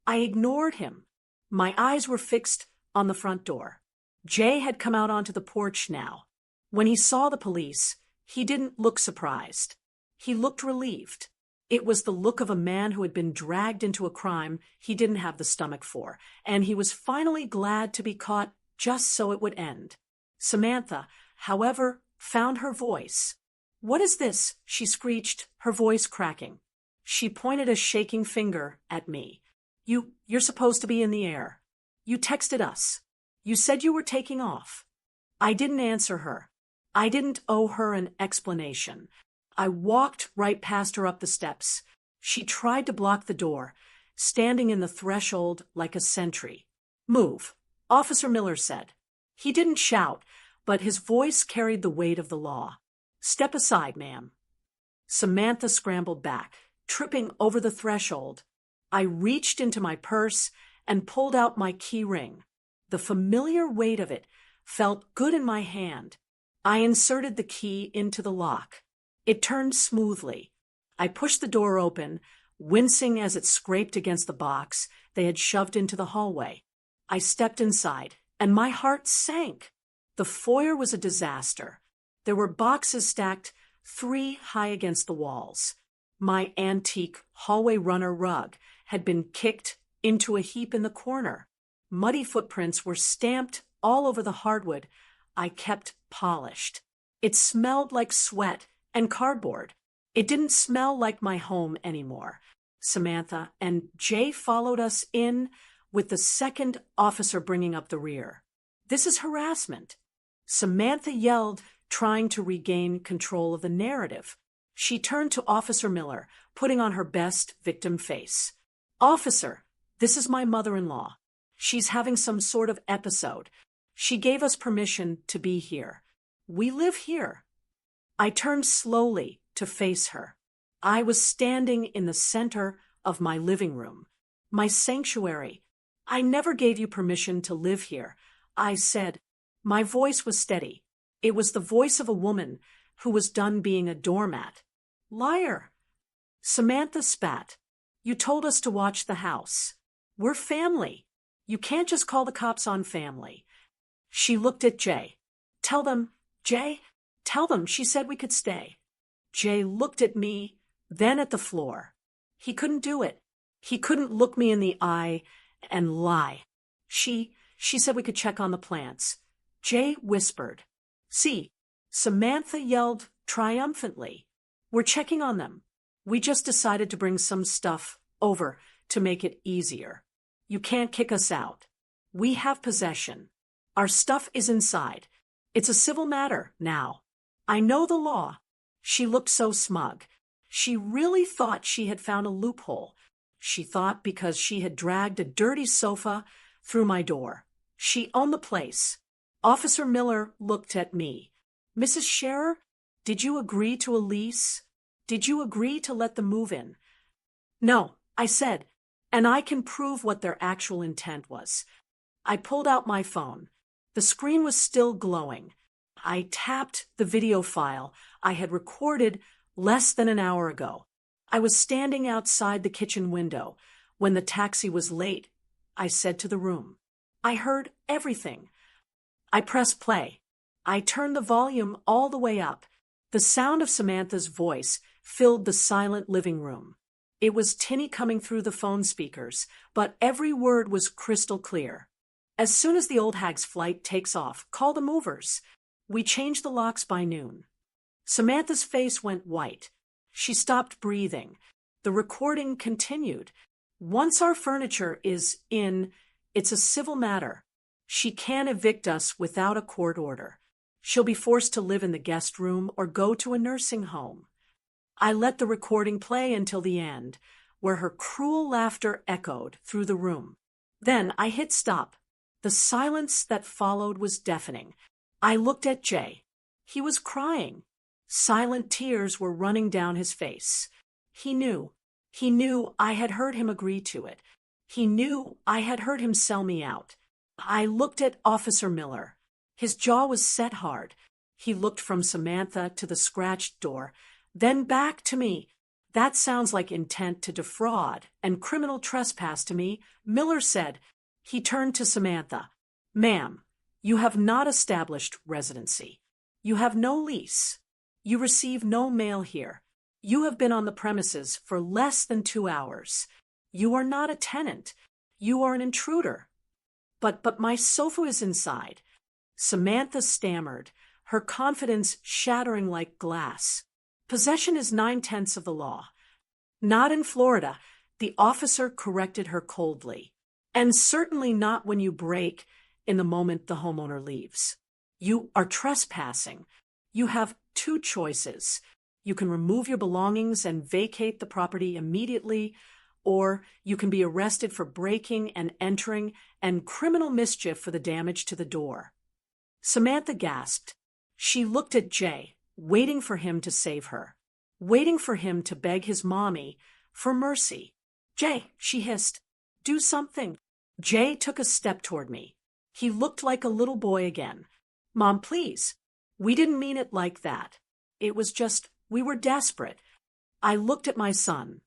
I ignored him. My eyes were fixed on the front door. Jay had come out onto the porch now. When he saw the police, he didn't look surprised. He looked relieved. It was the look of a man who had been dragged into a crime he didn't have the stomach for, and he was finally glad to be caught just so it would end. Samantha, however, found her voice. "What is this?" she screeched, her voice cracking. She pointed a shaking finger at me. You're supposed to be in the air. You texted us. You said you were taking off." I didn't answer her. I didn't owe her an explanation. I walked right past her up the steps. She tried to block the door, standing in the threshold like a sentry. "Move," Officer Miller said. He didn't shout, but his voice carried the weight of the law. "Step aside, ma'am." Samantha scrambled back, tripping over the threshold. I reached into my purse and pulled out my key ring. The familiar weight of it felt good in my hand. I inserted the key into the lock. It turned smoothly. I pushed the door open, wincing as it scraped against the box they had shoved into the hallway. I stepped inside, and my heart sank. The foyer was a disaster. There were boxes stacked 3 high against the walls. My antique hallway runner rug had been kicked into a heap in the corner. Muddy footprints were stamped all over the hardwood I kept polished. It smelled like sweat and cardboard. It didn't smell like my home anymore. Samantha and Jay followed us in, with the second officer bringing up the rear. "This is harassment," Samantha yelled, trying to regain control of the narrative. She turned to Officer Miller, putting on her best victim face. "Officer, this is my mother-in-law. She's having some sort of episode. She gave us permission to be here. We live here." I turned slowly to face her. I was standing in the center of my living room, my sanctuary. "I never gave you permission to live here," I said. My voice was steady. It was the voice of a woman who was done being a doormat. "Liar!" Samantha spat. "You told us to watch the house. We're family. You can't just call the cops on family." She looked at Jay. "Tell them, Jay, tell them she said we could stay." Jay looked at me, then at the floor. He couldn't do it. He couldn't look me in the eye and lie. She said we could check on the plants." Jay whispered. "See," Samantha yelled triumphantly. "We're checking on them. We just decided to bring some stuff over to make it easier. You can't kick us out. We have possession. Our stuff is inside. It's a civil matter now. I know the law." She looked so smug. She really thought she had found a loophole. She thought because she had dragged a dirty sofa through my door, she owned the place. Officer Miller looked at me. "Mrs. Scherer, did you agree to a lease? Did you agree to let them move in?" "No," I said, "and I can prove what their actual intent was." I pulled out my phone. The screen was still glowing. I tapped the video file I had recorded less than an hour ago. I was standing outside the kitchen window when the taxi was late. I said to the room. I heard everything. I pressed play. I turned the volume all the way up. The sound of Samantha's voice filled the silent living room. It was tinny coming through the phone speakers, but every word was crystal clear. "As soon as the old hag's flight takes off, call the movers. We change the locks by noon." Samantha's face went white. She stopped breathing. The recording continued. "Once our furniture is in, it's a civil matter. She can't evict us without a court order. She'll be forced to live in the guest room or go to a nursing home." I let the recording play until the end, where her cruel laughter echoed through the room. Then I hit stop. The silence that followed was deafening. I looked at Jay. He was crying. Silent tears were running down his face. He knew. He knew I had heard him agree to it. He knew I had heard him sell me out. I looked at Officer Miller. His jaw was set hard. He looked from Samantha to the scratched door, then back to me. "That sounds like intent to defraud and criminal trespass to me," Miller said. He turned to Samantha. "Ma'am, you have not established residency. You have no lease. You receive no mail here. You have been on the premises for less than 2 hours. You are not a tenant. You are an intruder. But my sofa is inside. Samantha stammered, her confidence shattering like glass. Possession is 9/10 of the law. Not in Florida, the officer corrected her coldly. And certainly not when you break in the moment the homeowner leaves. You are trespassing. You have two choices. You can remove your belongings and vacate the property immediately, or you can be arrested for breaking and entering and criminal mischief for the damage to the door. Samantha gasped. She looked at Jay, waiting for him to save her, waiting for him to beg his mommy for mercy. Jay, she hissed, do something. Jay took a step toward me. He looked like a little boy again. Mom, please. We didn't mean it like that. It was just, we were desperate. I looked at my son,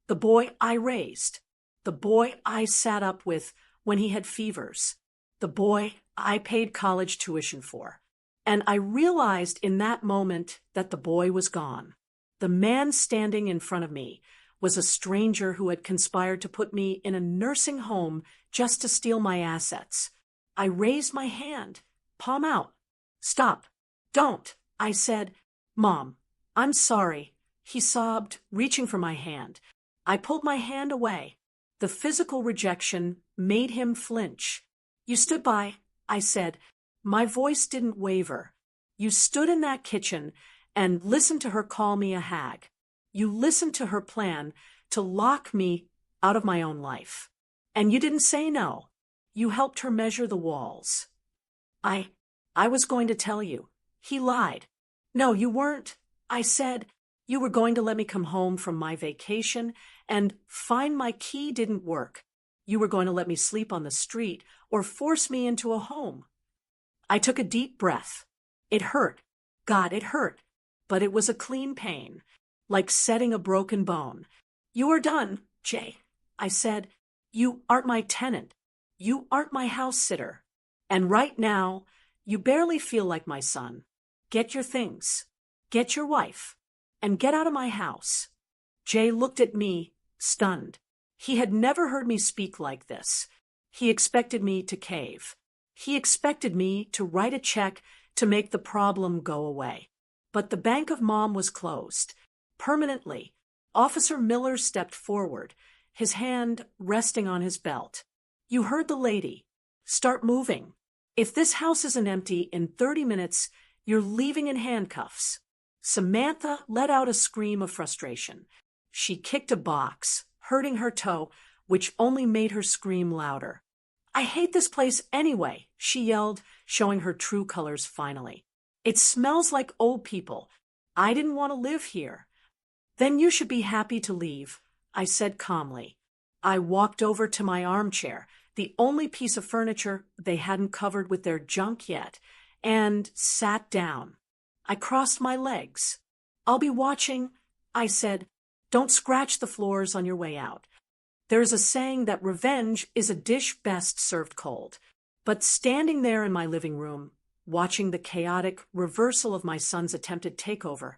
the boy I raised, the boy I sat up with when he had fevers, the boy I paid college tuition for. And I realized in that moment that the boy was gone. The man standing in front of me was a stranger who had conspired to put me in a nursing home just to steal my assets. I raised my hand, palm out. Stop. Don't. I said, Mom, I'm sorry. He sobbed, reaching for my hand. I pulled my hand away. The physical rejection made him flinch. You stood by, I said. My voice didn't waver. You stood in that kitchen and listened to her call me a hag. You listened to her plan to lock me out of my own life. And you didn't say no. You helped her measure the walls. I was going to tell you. He lied. No, you weren't. I said, you were going to let me come home from my vacation and find my key didn't work. You were going to let me sleep on the street or force me into a home. I took a deep breath. It hurt. God, it hurt. But it was a clean pain, like setting a broken bone. You are done, Jay. I said, you aren't my tenant. You aren't my house sitter. And right now, you barely feel like my son. Get your things. Get your wife. And get out of my house. Jay looked at me, stunned. He had never heard me speak like this. He expected me to cave. He expected me to write a check to make the problem go away. But the bank of Mom was closed. Permanently. Officer Miller stepped forward, his hand resting on his belt. You heard the lady. Start moving. If this house isn't empty in 30 minutes, you're leaving in handcuffs. Samantha let out a scream of frustration. She kicked a box, hurting her toe, which only made her scream louder. I hate this place anyway, she yelled, showing her true colors finally. It smells like old people. I didn't want to live here. Then you should be happy to leave, I said calmly. I walked over to my armchair, the only piece of furniture they hadn't covered with their junk yet, and sat down. I crossed my legs. I'll be watching, I said. Don't scratch the floors on your way out. There is a saying that revenge is a dish best served cold. But standing there in my living room, watching the chaotic reversal of my son's attempted takeover,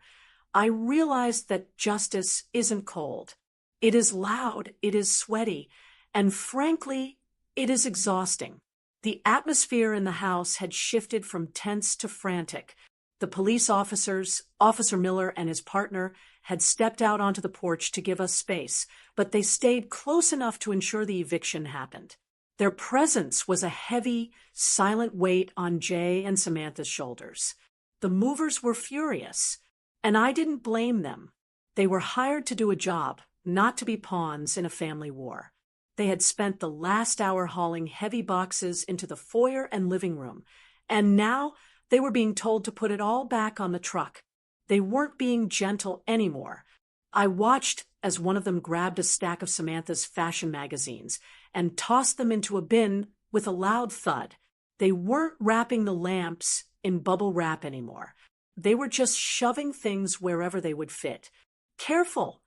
I realized that justice isn't cold. It is loud, it is sweaty, and frankly, it is exhausting. The atmosphere in the house had shifted from tense to frantic. The police officers, Officer Miller and his partner, had stepped out onto the porch to give us space, but they stayed close enough to ensure the eviction happened. Their presence was a heavy, silent weight on Jay and Samantha's shoulders. The movers were furious, and I didn't blame them. They were hired to do a job, not to be pawns in a family war. They had spent the last hour hauling heavy boxes into the foyer and living room, and now they were being told to put it all back on the truck. They weren't being gentle anymore. I watched as one of them grabbed a stack of Samantha's fashion magazines and tossed them into a bin with a loud thud. They weren't wrapping the lamps in bubble wrap anymore. They were just shoving things wherever they would fit. Careful!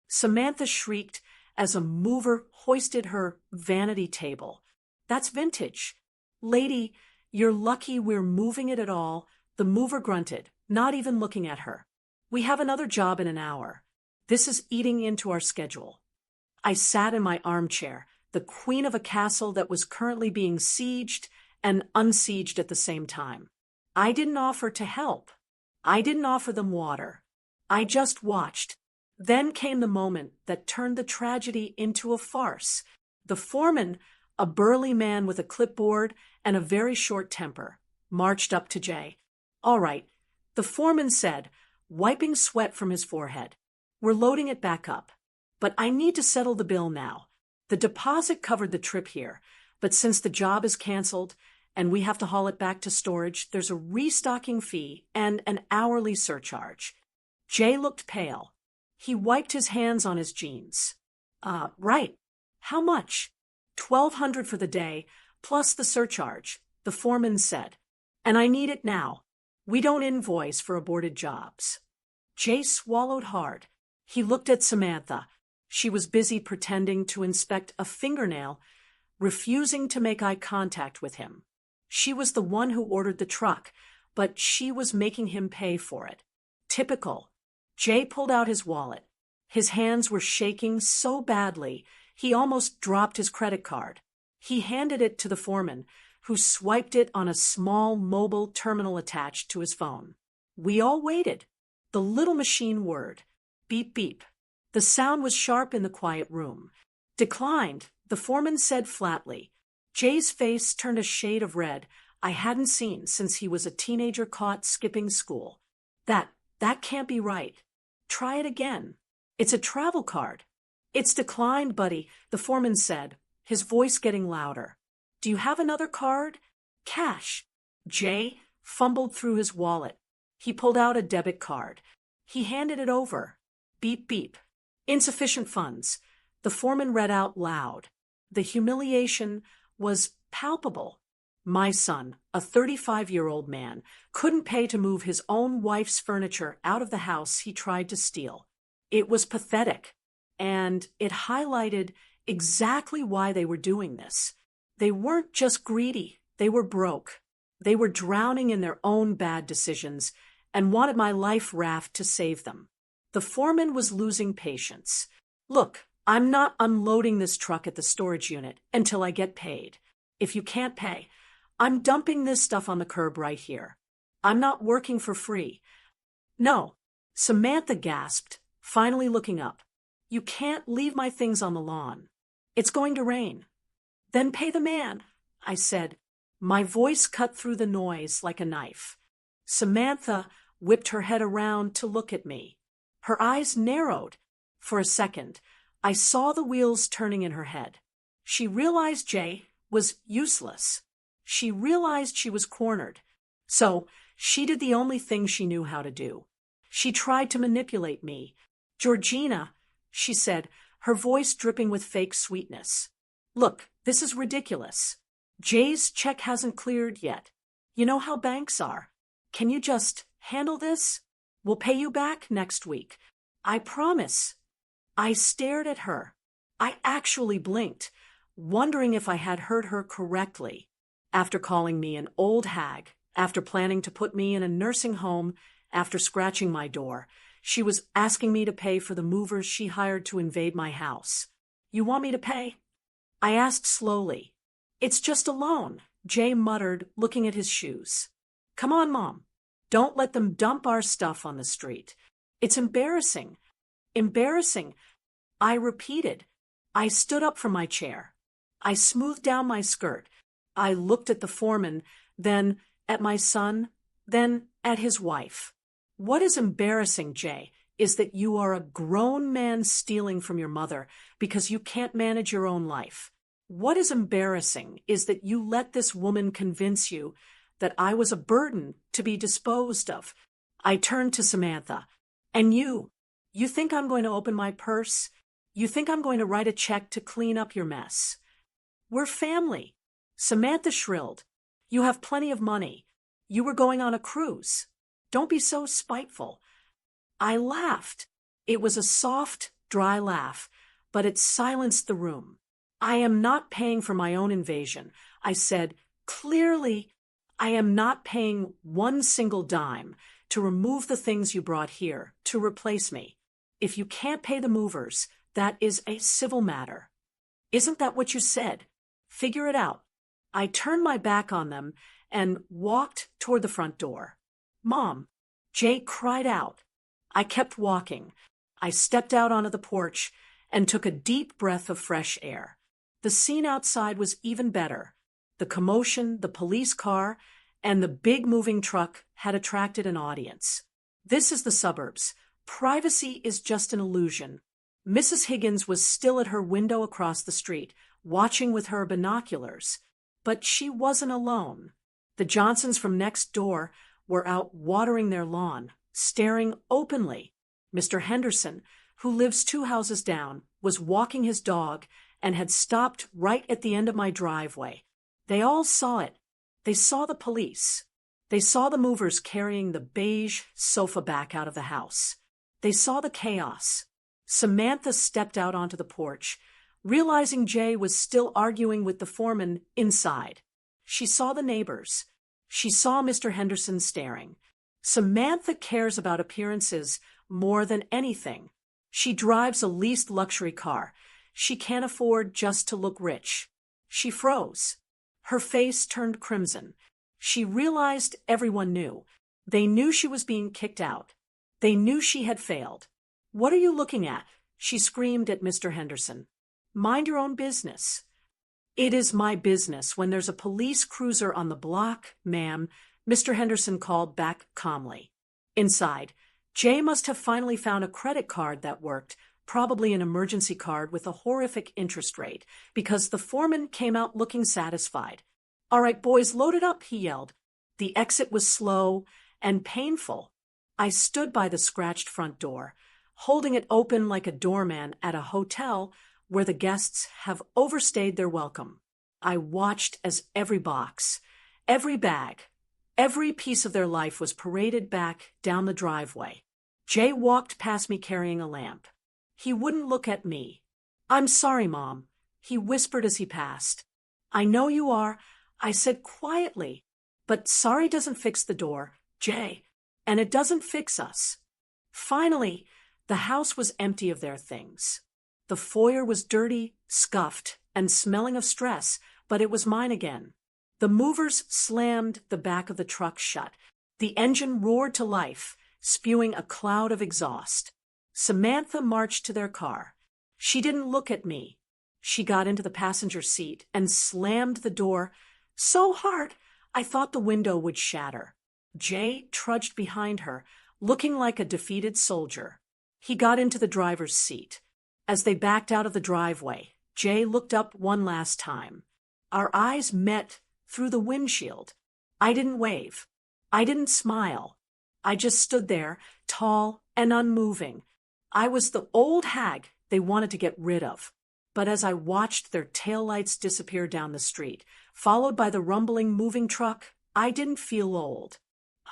Samantha shrieked as a mover hoisted her vanity table. That's vintage. Lady, you're lucky we're moving it at all, the mover grunted, not even looking at her. We have another job in an hour. This is eating into our schedule. I sat in my armchair, the queen of a castle that was currently being sieged and unsieged at the same time. I didn't offer to help. I didn't offer them water. I just watched. Then came the moment that turned the tragedy into a farce. The foreman, a burly man with a clipboard and a very short temper, marched up to Jay. "All right," the foreman said, wiping sweat from his forehead. "We're loading it back up. But I need to settle the bill now. The deposit covered the trip here, but since the job is canceled and we have to haul it back to storage, there's a restocking fee and an hourly surcharge." Jay looked pale. He wiped his hands on his jeans. Right. How much?" "1,200 for the day, plus the surcharge," the foreman said. "And I need it now. We don't invoice for aborted jobs." Jay swallowed hard. He looked at Samantha. She was busy pretending to inspect a fingernail, refusing to make eye contact with him. She was the one who ordered the truck, but she was making him pay for it. Typical. Jay pulled out his wallet. His hands were shaking so badly, he almost dropped his credit card. He handed it to the foreman, who swiped it on a small mobile terminal attached to his phone. We all waited. The little machine whirred. Beep, beep. The sound was sharp in the quiet room. "Declined," the foreman said flatly. Jay's face turned a shade of red I hadn't seen since he was a teenager caught skipping school. That can't be right. Try it again. It's a travel card." "It's declined, buddy," the foreman said, his voice getting louder. "Do you have another card?" "Cash." Jay fumbled through his wallet. He pulled out a debit card. He handed it over. Beep, beep. "Insufficient funds." The foreman read out loud. The humiliation was palpable. My son, a 35-year-old man, couldn't pay to move his own wife's furniture out of the house he tried to steal. It was pathetic, and it highlighted exactly why they were doing this. They weren't just greedy, they were broke. They were drowning in their own bad decisions and wanted my life raft to save them. The foreman was losing patience. "Look, I'm not unloading this truck at the storage unit until I get paid. If you can't pay, I'm dumping this stuff on the curb right here. I'm not working for free." "No," Samantha gasped, finally looking up. "You can't leave my things on the lawn. It's going to rain." "Then pay the man," I said. My voice cut through the noise like a knife. Samantha whipped her head around to look at me. Her eyes narrowed. For a second, I saw the wheels turning in her head. She realized Jay was useless. She realized she was cornered. So she did the only thing she knew how to do. She tried to manipulate me. "Georgina," she said, her voice dripping with fake sweetness. "Look, this is ridiculous. Jay's check hasn't cleared yet. You know how banks are. Can you just handle this? We'll pay you back next week. I promise." I stared at her. I actually blinked, wondering if I had heard her correctly. After calling me an old hag, after planning to put me in a nursing home, after scratching my door, she was asking me to pay for the movers she hired to invade my house. "You want me to pay?" I asked slowly. "It's just a loan," Jay muttered, looking at his shoes. "Come on, Mom. Don't let them dump our stuff on the street. It's embarrassing." "Embarrassing," I repeated. I stood up from my chair. I smoothed down my skirt. I looked at the foreman, then at my son, then at his wife. "What is embarrassing, Jay, is that you are a grown man stealing from your mother because you can't manage your own life. What is embarrassing is that you let this woman convince you that I was a burden to be disposed of." I turned to Samantha. "And you think I'm going to open my purse? You think I'm going to write a check to clean up your mess? We're family." Samantha shrilled. "You have plenty of money. You were going on a cruise. Don't be so spiteful." I laughed. It was a soft, dry laugh, but it silenced the room. "I am not paying for my own invasion," I said. "Clearly, I am not paying one single dime to remove the things you brought here, to replace me. If you can't pay the movers, that is a civil matter. Isn't that what you said? Figure it out. I turned my back on them and walked toward the front door. Mom, Jay cried out. I kept walking. I stepped out onto the porch and took a deep breath of fresh air. The scene outside was even better. The commotion, the police car, and the big moving truck had attracted an audience. This is the suburbs. Privacy is just an illusion. Mrs. Higgins was still at her window across the street, watching with her binoculars. But she wasn't alone. The Johnsons from next door were out watering their lawn, staring openly. Mr. Henderson, who lives 2 houses down, was walking his dog and had stopped right at the end of my driveway. They all saw it. They saw the police. They saw the movers carrying the beige sofa back out of the house. They saw the chaos. Samantha stepped out onto the porch, realizing Jay was still arguing with the foreman inside. She saw the neighbors. She saw Mr. Henderson staring. Samantha cares about appearances more than anything. She drives a leased luxury car. She can't afford just to look rich. She froze. Her face turned crimson. She realized everyone knew. They knew she was being kicked out. They knew she had failed. "What are you looking at?" she screamed at Mr. Henderson. "Mind your own business." "It is my business when there's a police cruiser on the block, ma'am," Mr. Henderson called back calmly. Inside, Jay must have finally found a credit card that worked, probably an emergency card with a horrific interest rate, because the foreman came out looking satisfied. "All right, boys, load it up," he yelled. The exit was slow and painful. I stood by the scratched front door, holding it open like a doorman at a hotel where the guests have overstayed their welcome. I watched as every box, every bag, every piece of their life was paraded back down the driveway. Jay walked past me carrying a lamp. He wouldn't look at me. "I'm sorry, Mom," he whispered as he passed. "I know you are," I said quietly. "But sorry doesn't fix the door, Jay, and it doesn't fix us." Finally, the house was empty of their things. The foyer was dirty, scuffed, and smelling of stress, but it was mine again. The movers slammed the back of the truck shut. The engine roared to life, spewing a cloud of exhaust. Samantha marched to their car. She didn't look at me. She got into the passenger seat and slammed the door so hard I thought the window would shatter. Jay trudged behind her, looking like a defeated soldier. He got into the driver's seat. As they backed out of the driveway, Jay looked up one last time. Our eyes met through the windshield. I didn't wave. I didn't smile. I just stood there, tall and unmoving. I was the old hag they wanted to get rid of. But as I watched their taillights disappear down the street, followed by the rumbling moving truck, I didn't feel old.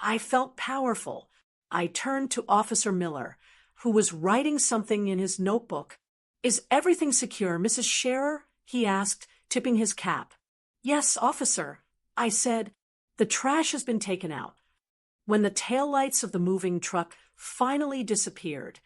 I felt powerful. I turned to Officer Miller, who was writing something in his notebook. "Is everything secure, Mrs. Scherer?" he asked, tipping his cap. "Yes, officer," I said. "The trash has been taken out." When the taillights of the moving truck finally disappeared,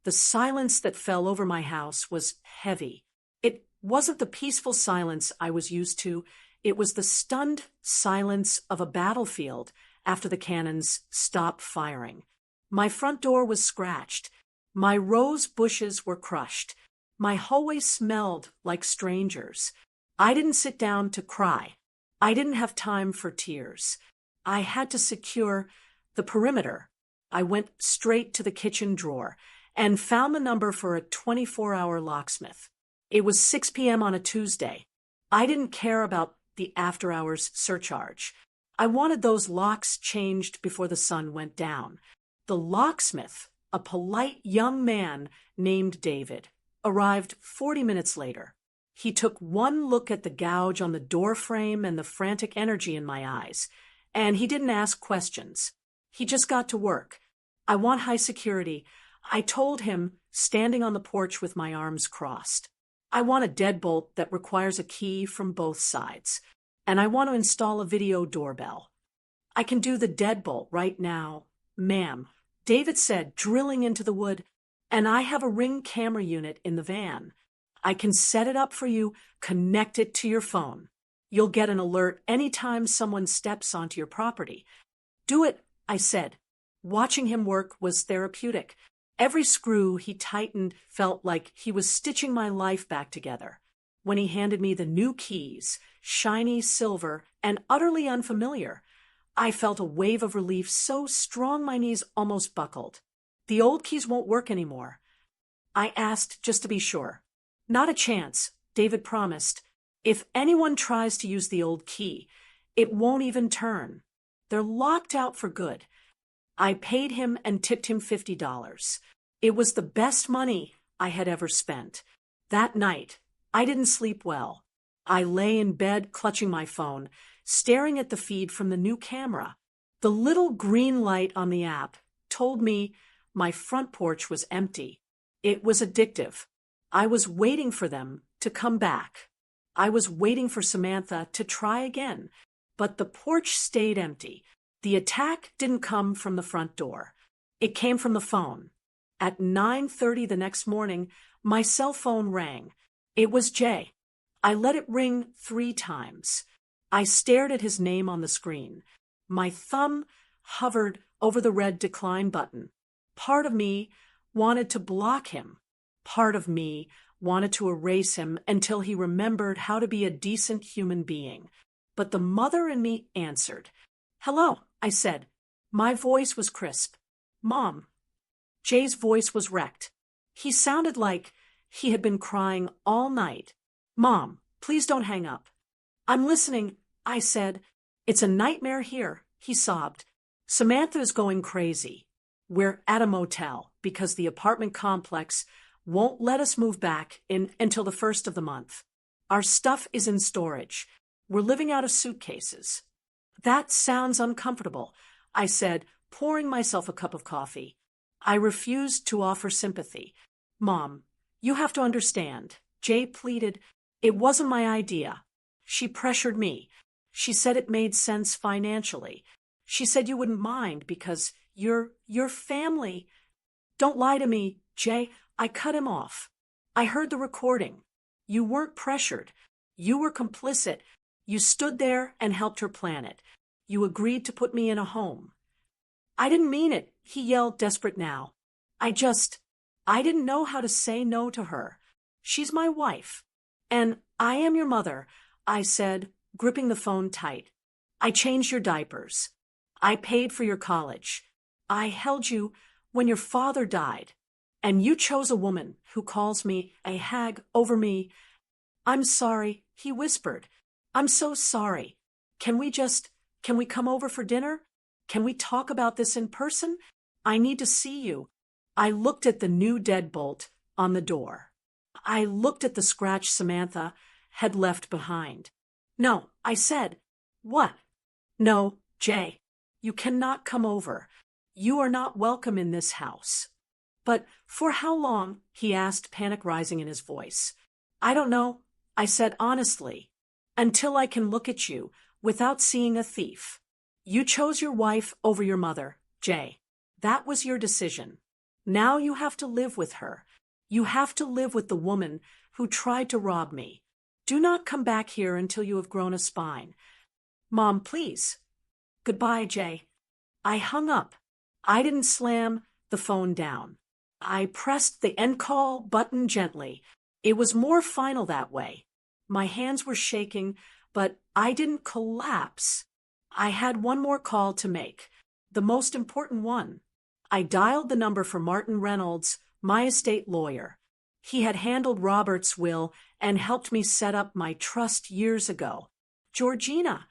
the silence that fell over my house was heavy. It wasn't the peaceful silence I was used to. It was the stunned silence of a battlefield after the cannons stopped firing. My front door was scratched. My rose bushes were crushed. My hallway smelled like strangers. I didn't sit down to cry. I didn't have time for tears. I had to secure the perimeter. I went straight to the kitchen drawer and found the number for a 24-hour locksmith. It was 6 p.m. on a Tuesday. I didn't care about the after-hours surcharge. I wanted those locks changed before the sun went down. The locksmith, a polite young man named David, arrived 40 minutes later. He took one look at the gouge on the door frame and the frantic energy in my eyes, and he didn't ask questions. He just got to work. "I want high security," I told him, standing on the porch with my arms crossed. "I want a deadbolt that requires a key from both sides, and I want to install a video doorbell." "I can do the deadbolt right now, ma'am," David said, drilling into the wood. And I have a Ring camera unit in the van. I can set it up for you, connect it to your phone. You'll get an alert anytime someone steps onto your property. Do it, I said. Watching him work was therapeutic. Every screw he tightened felt like he was stitching my life back together. When he handed me the new keys, shiny silver and utterly unfamiliar, I felt a wave of relief so strong my knees almost buckled. The old keys won't work anymore. I asked just to be sure. Not a chance, David promised. If anyone tries to use the old key, it won't even turn. They're locked out for good. I paid him and tipped him $50. It was the best money I had ever spent. That night, I didn't sleep well. I lay in bed clutching my phone, staring at the feed from the new camera. The little green light on the app told me my front porch was empty. It was addictive. I was waiting for them to come back. I was waiting for Samantha to try again, but the porch stayed empty. The attack didn't come from the front door. It came from the phone. At 9:30 the next morning, my cell phone rang. It was Jay. I let it ring 3 times. I stared at his name on the screen. My thumb hovered over the red decline button. Part of me wanted to block him. Part of me wanted to erase him until he remembered how to be a decent human being. But the mother in me answered. "Hello," I said. My voice was crisp. "Mom." Jay's voice was wrecked. He sounded like he had been crying all night. "Mom, please don't hang up." "I'm listening," I said. "It's a nightmare here," he sobbed. "Samantha is going crazy. We're at a motel because the apartment complex won't let us move back in until the 1st of the month. Our stuff is in storage. We're living out of suitcases." "That sounds uncomfortable," I said, pouring myself a cup of coffee. I refused to offer sympathy. "Mom, you have to understand," Jay pleaded. "It wasn't my idea. She pressured me. She said it made sense financially. She said you wouldn't mind because your family." "Don't lie to me, Jay." I cut him off. "I heard the recording. You weren't pressured. You were complicit. You stood there and helped her plan it. You agreed to put me in a home." "I didn't mean it," he yelled, desperate now. I didn't know how to say no to her. She's my wife. "And I am your mother," I said, gripping the phone tight. "I changed your diapers. I paid for your college. I held you when your father died. And you chose a woman who calls me a hag over me." "I'm sorry," he whispered. "I'm so sorry. Can we come over for dinner? Can we talk about this in person? I need to see you." I looked at the new deadbolt on the door. I looked at the scratch Samantha had left behind. "No," I said. "What?" "No, Jay, you cannot come over. You are not welcome in this house." "But for how long?" he asked, panic rising in his voice. "I don't know," I said honestly. "Until I can look at you without seeing a thief. You chose your wife over your mother, Jay. That was your decision. Now you have to live with her. You have to live with the woman who tried to rob me. Do not come back here until you have grown a spine." "Mom, please." "Goodbye, Jay." I hung up. I didn't slam the phone down. I pressed the end call button gently. It was more final that way. My hands were shaking, but I didn't collapse. I had one more call to make, the most important one. I dialed the number for Martin Reynolds, my estate lawyer. He had handled Robert's will and helped me set up my trust years ago. "Georgina."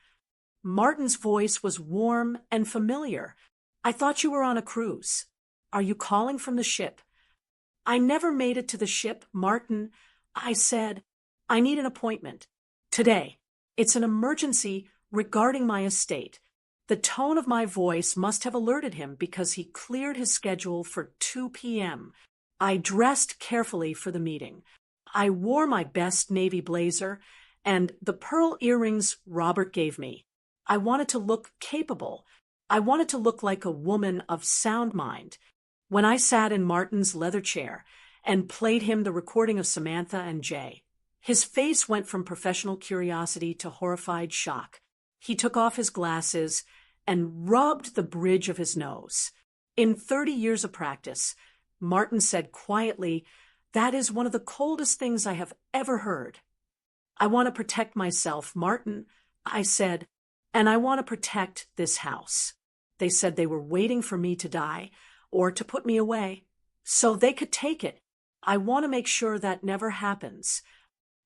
Martin's voice was warm and familiar. "I thought you were on a cruise. Are you calling from the ship?" "I never made it to the ship, Martin." I said, "I need an appointment. Today. It's an emergency regarding my estate." The tone of my voice must have alerted him because he cleared his schedule for 2 p.m. I dressed carefully for the meeting. I wore my best navy blazer and the pearl earrings Robert gave me. I wanted to look capable. I wanted to look like a woman of sound mind. when I sat in Martin's leather chair and played him the recording of Samantha and Jay. His face went from professional curiosity to horrified shock. He took off his glasses and rubbed the bridge of his nose. In 30 years of practice, Martin said quietly, "That is one of the coldest things I have ever heard." "I want to protect myself, Martin," I said, "and I want to protect this house." They said they were waiting for me to die or to put me away so they could take it. I want to make sure that never happens.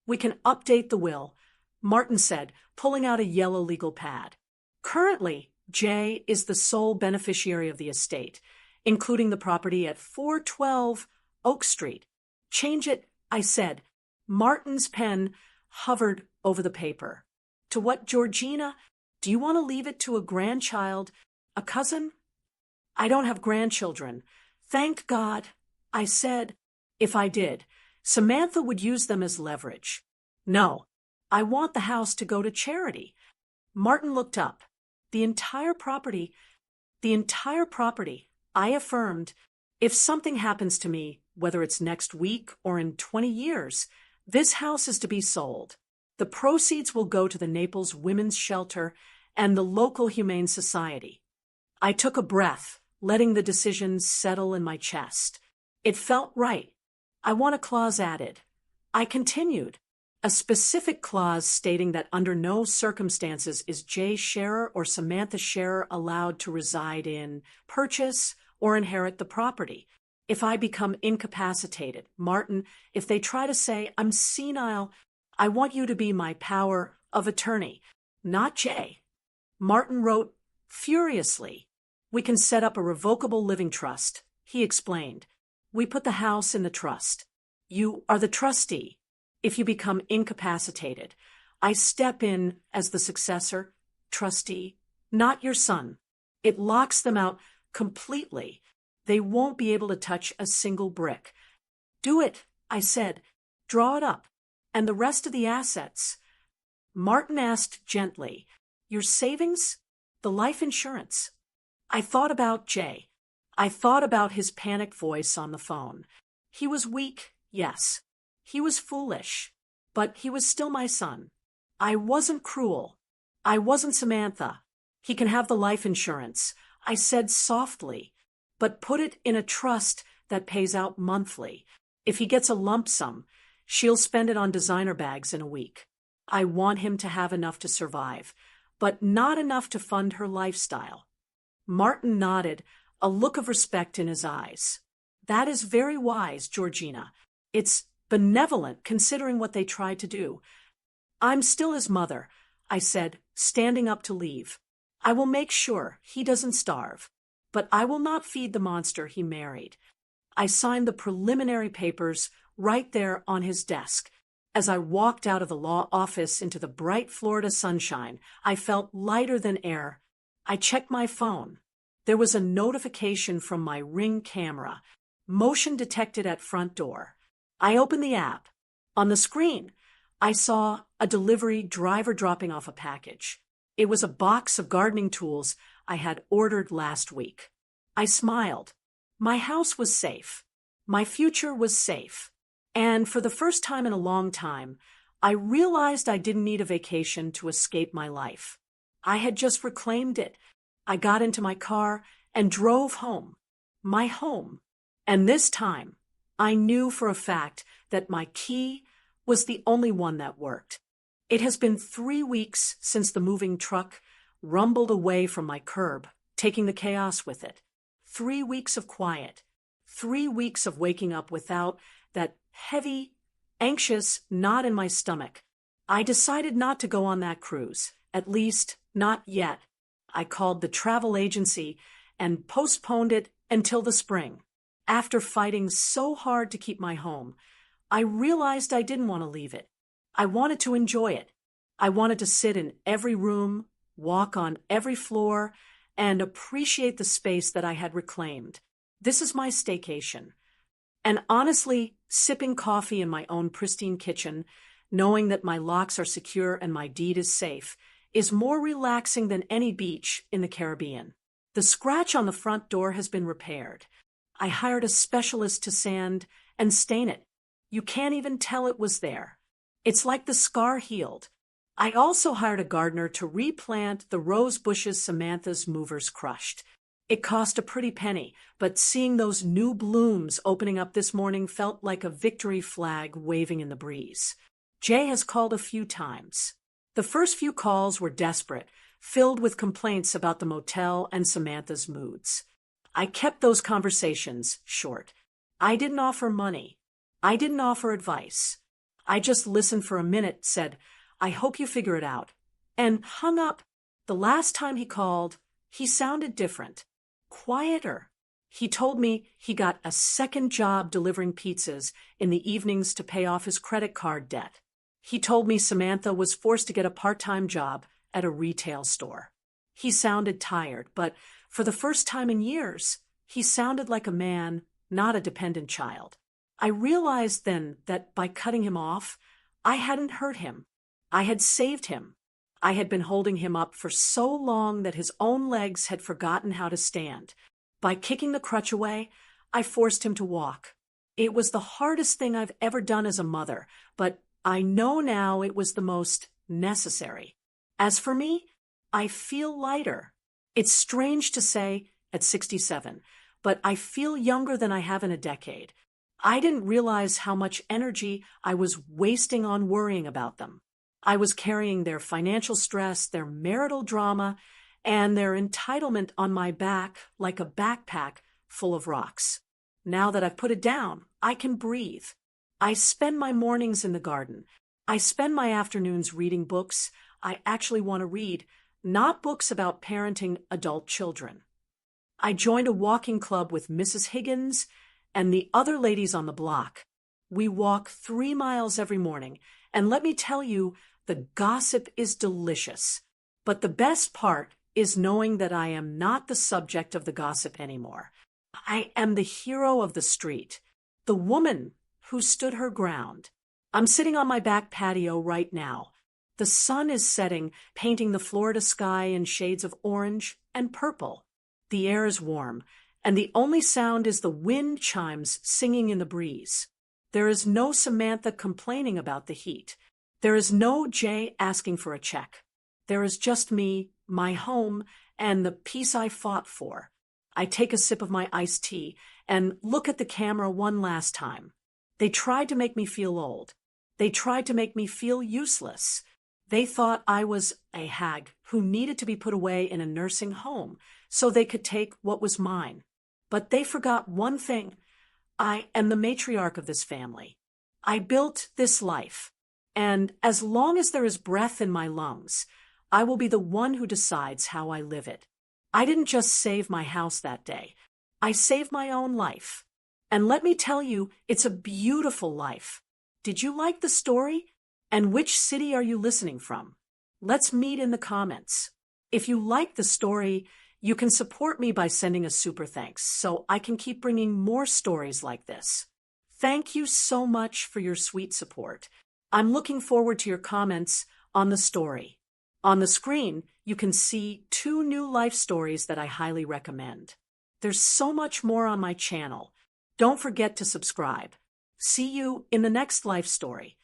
"We can update the will," Martin said, pulling out a yellow legal pad. "Currently, Jay is the sole beneficiary of the estate, including the property at 412 Oak Street. Change it," I said. Martin's pen hovered over the paper. "To what, Georgina? Do you want to leave it to a grandchild, a cousin?" "I don't have grandchildren. Thank God," I said. "If I did, Samantha would use them as leverage. No, I want the house to go to charity." Martin looked up. The entire property, I affirmed. "If something happens to me, whether it's next week or in 20 years, this house is to be sold. The proceeds will go to the Naples Women's Shelter and the local Humane Society." I took a breath, letting the decision settle in my chest. It felt right. "I want a clause added," I continued. "A specific clause stating that under no circumstances is Jay Scherer or Samantha Scherer allowed to reside in, purchase, or inherit the property. If I become incapacitated, Martin, if they try to say I'm senile, I want you to be my power of attorney, not Jay." Martin wrote furiously. "We can set up a revocable living trust," he explained. "We put the house in the trust. You are the trustee. If you become incapacitated, I step in as the successor, trustee, not your son. It locks them out completely. They won't be able to touch a single brick." "Do it," I said. "Draw it up. And the rest of the assets." Martin asked gently, "Your savings? The life insurance?" I thought about Jay. I thought about his panicked voice on the phone. He was weak, yes. He was foolish, but he was still my son. I wasn't cruel. I wasn't Samantha. "He can have the life insurance," I said softly, "but put it in a trust that pays out monthly. If he gets a lump sum, she'll spend it on designer bags in a week. I want him to have enough to survive, but not enough to fund her lifestyle." Martin nodded, a look of respect in his eyes. "That is very wise, Georgina. It's benevolent considering what they tried to do." "I'm still his mother," I said, standing up to leave. "I will make sure he doesn't starve, but I will not feed the monster he married." I signed the preliminary papers right there on his desk. As I walked out of the law office into the bright Florida sunshine, I felt lighter than air. I checked my phone. There was a notification from my Ring camera. Motion detected at front door. I opened the app. On the screen, I saw a delivery driver dropping off a package. It was a box of gardening tools I had ordered last week. I smiled. My house was safe. My future was safe. And for the first time in a long time, I realized I didn't need a vacation to escape my life. I had just reclaimed it. I got into my car and drove home. My home. And this time, I knew for a fact that my key was the only one that worked. It has been 3 weeks since the moving truck rumbled away from my curb, taking the chaos with it. 3 weeks of quiet. 3 weeks of waking up without that heavy, anxious knot in my stomach. I decided not to go on that cruise, at least not yet. I called the travel agency and postponed it until the spring. After fighting so hard to keep my home, I realized I didn't want to leave it. I wanted to enjoy it. I wanted to sit in every room, walk on every floor, and appreciate the space that I had reclaimed. This is my staycation. And honestly, sipping coffee in my own pristine kitchen, knowing that my locks are secure and my deed is safe, is more relaxing than any beach in the Caribbean. The scratch on the front door has been repaired. I hired a specialist to sand and stain it. You can't even tell it was there. It's like the scar healed. I also hired a gardener to replant the rose bushes Samantha's movers crushed. It cost a pretty penny, but seeing those new blooms opening up this morning felt like a victory flag waving in the breeze. Jay has called a few times. The first few calls were desperate, filled with complaints about the motel and Samantha's moods. I kept those conversations short. I didn't offer money. I didn't offer advice. I just listened for a minute, said, "I hope you figure it out," and hung up. The last time he called, he sounded different, quieter. He told me he got a second job delivering pizzas in the evenings to pay off his credit card debt. He told me Samantha was forced to get a part-time job at a retail store. He sounded tired, but for the first time in years, he sounded like a man, not a dependent child. I realized then that by cutting him off, I hadn't hurt him. I had saved him. I had been holding him up for so long that his own legs had forgotten how to stand. By kicking the crutch away, I forced him to walk. It was the hardest thing I've ever done as a mother, but I know now it was the most necessary. As for me, I feel lighter. It's strange to say at 67, but I feel younger than I have in a decade. I didn't realize how much energy I was wasting on worrying about them. I was carrying their financial stress, their marital drama, and their entitlement on my back like a backpack full of rocks. Now that I've put it down, I can breathe. I spend my mornings in the garden. I spend my afternoons reading books I actually want to read, not books about parenting adult children. I joined a walking club with Mrs. Higgins and the other ladies on the block. We walk 3 miles every morning, and let me tell you, the gossip is delicious. But the best part is knowing that I am not the subject of the gossip anymore. I am the hero of the street, the woman who stood her ground. I'm sitting on my back patio right now. The sun is setting, painting the Florida sky in shades of orange and purple. The air is warm, and the only sound is the wind chimes singing in the breeze. There is no Samantha complaining about the heat. There is no Jay asking for a check. There is just me, my home, and the peace I fought for. I take a sip of my iced tea and look at the camera one last time. They tried to make me feel old. They tried to make me feel useless. They thought I was a hag who needed to be put away in a nursing home so they could take what was mine. But they forgot one thing. I am the matriarch of this family. I built this life. And as long as there is breath in my lungs, I will be the one who decides how I live it. I didn't just save my house that day. I saved my own life. And let me tell you, it's a beautiful life. Did you like the story? And which city are you listening from? Let's meet in the comments. If you like the story, you can support me by sending a super thanks so I can keep bringing more stories like this. Thank you so much for your sweet support. I'm looking forward to your comments on the story. On the screen, you can see 2 new life stories that I highly recommend. There's so much more on my channel. Don't forget to subscribe. See you in the next life story.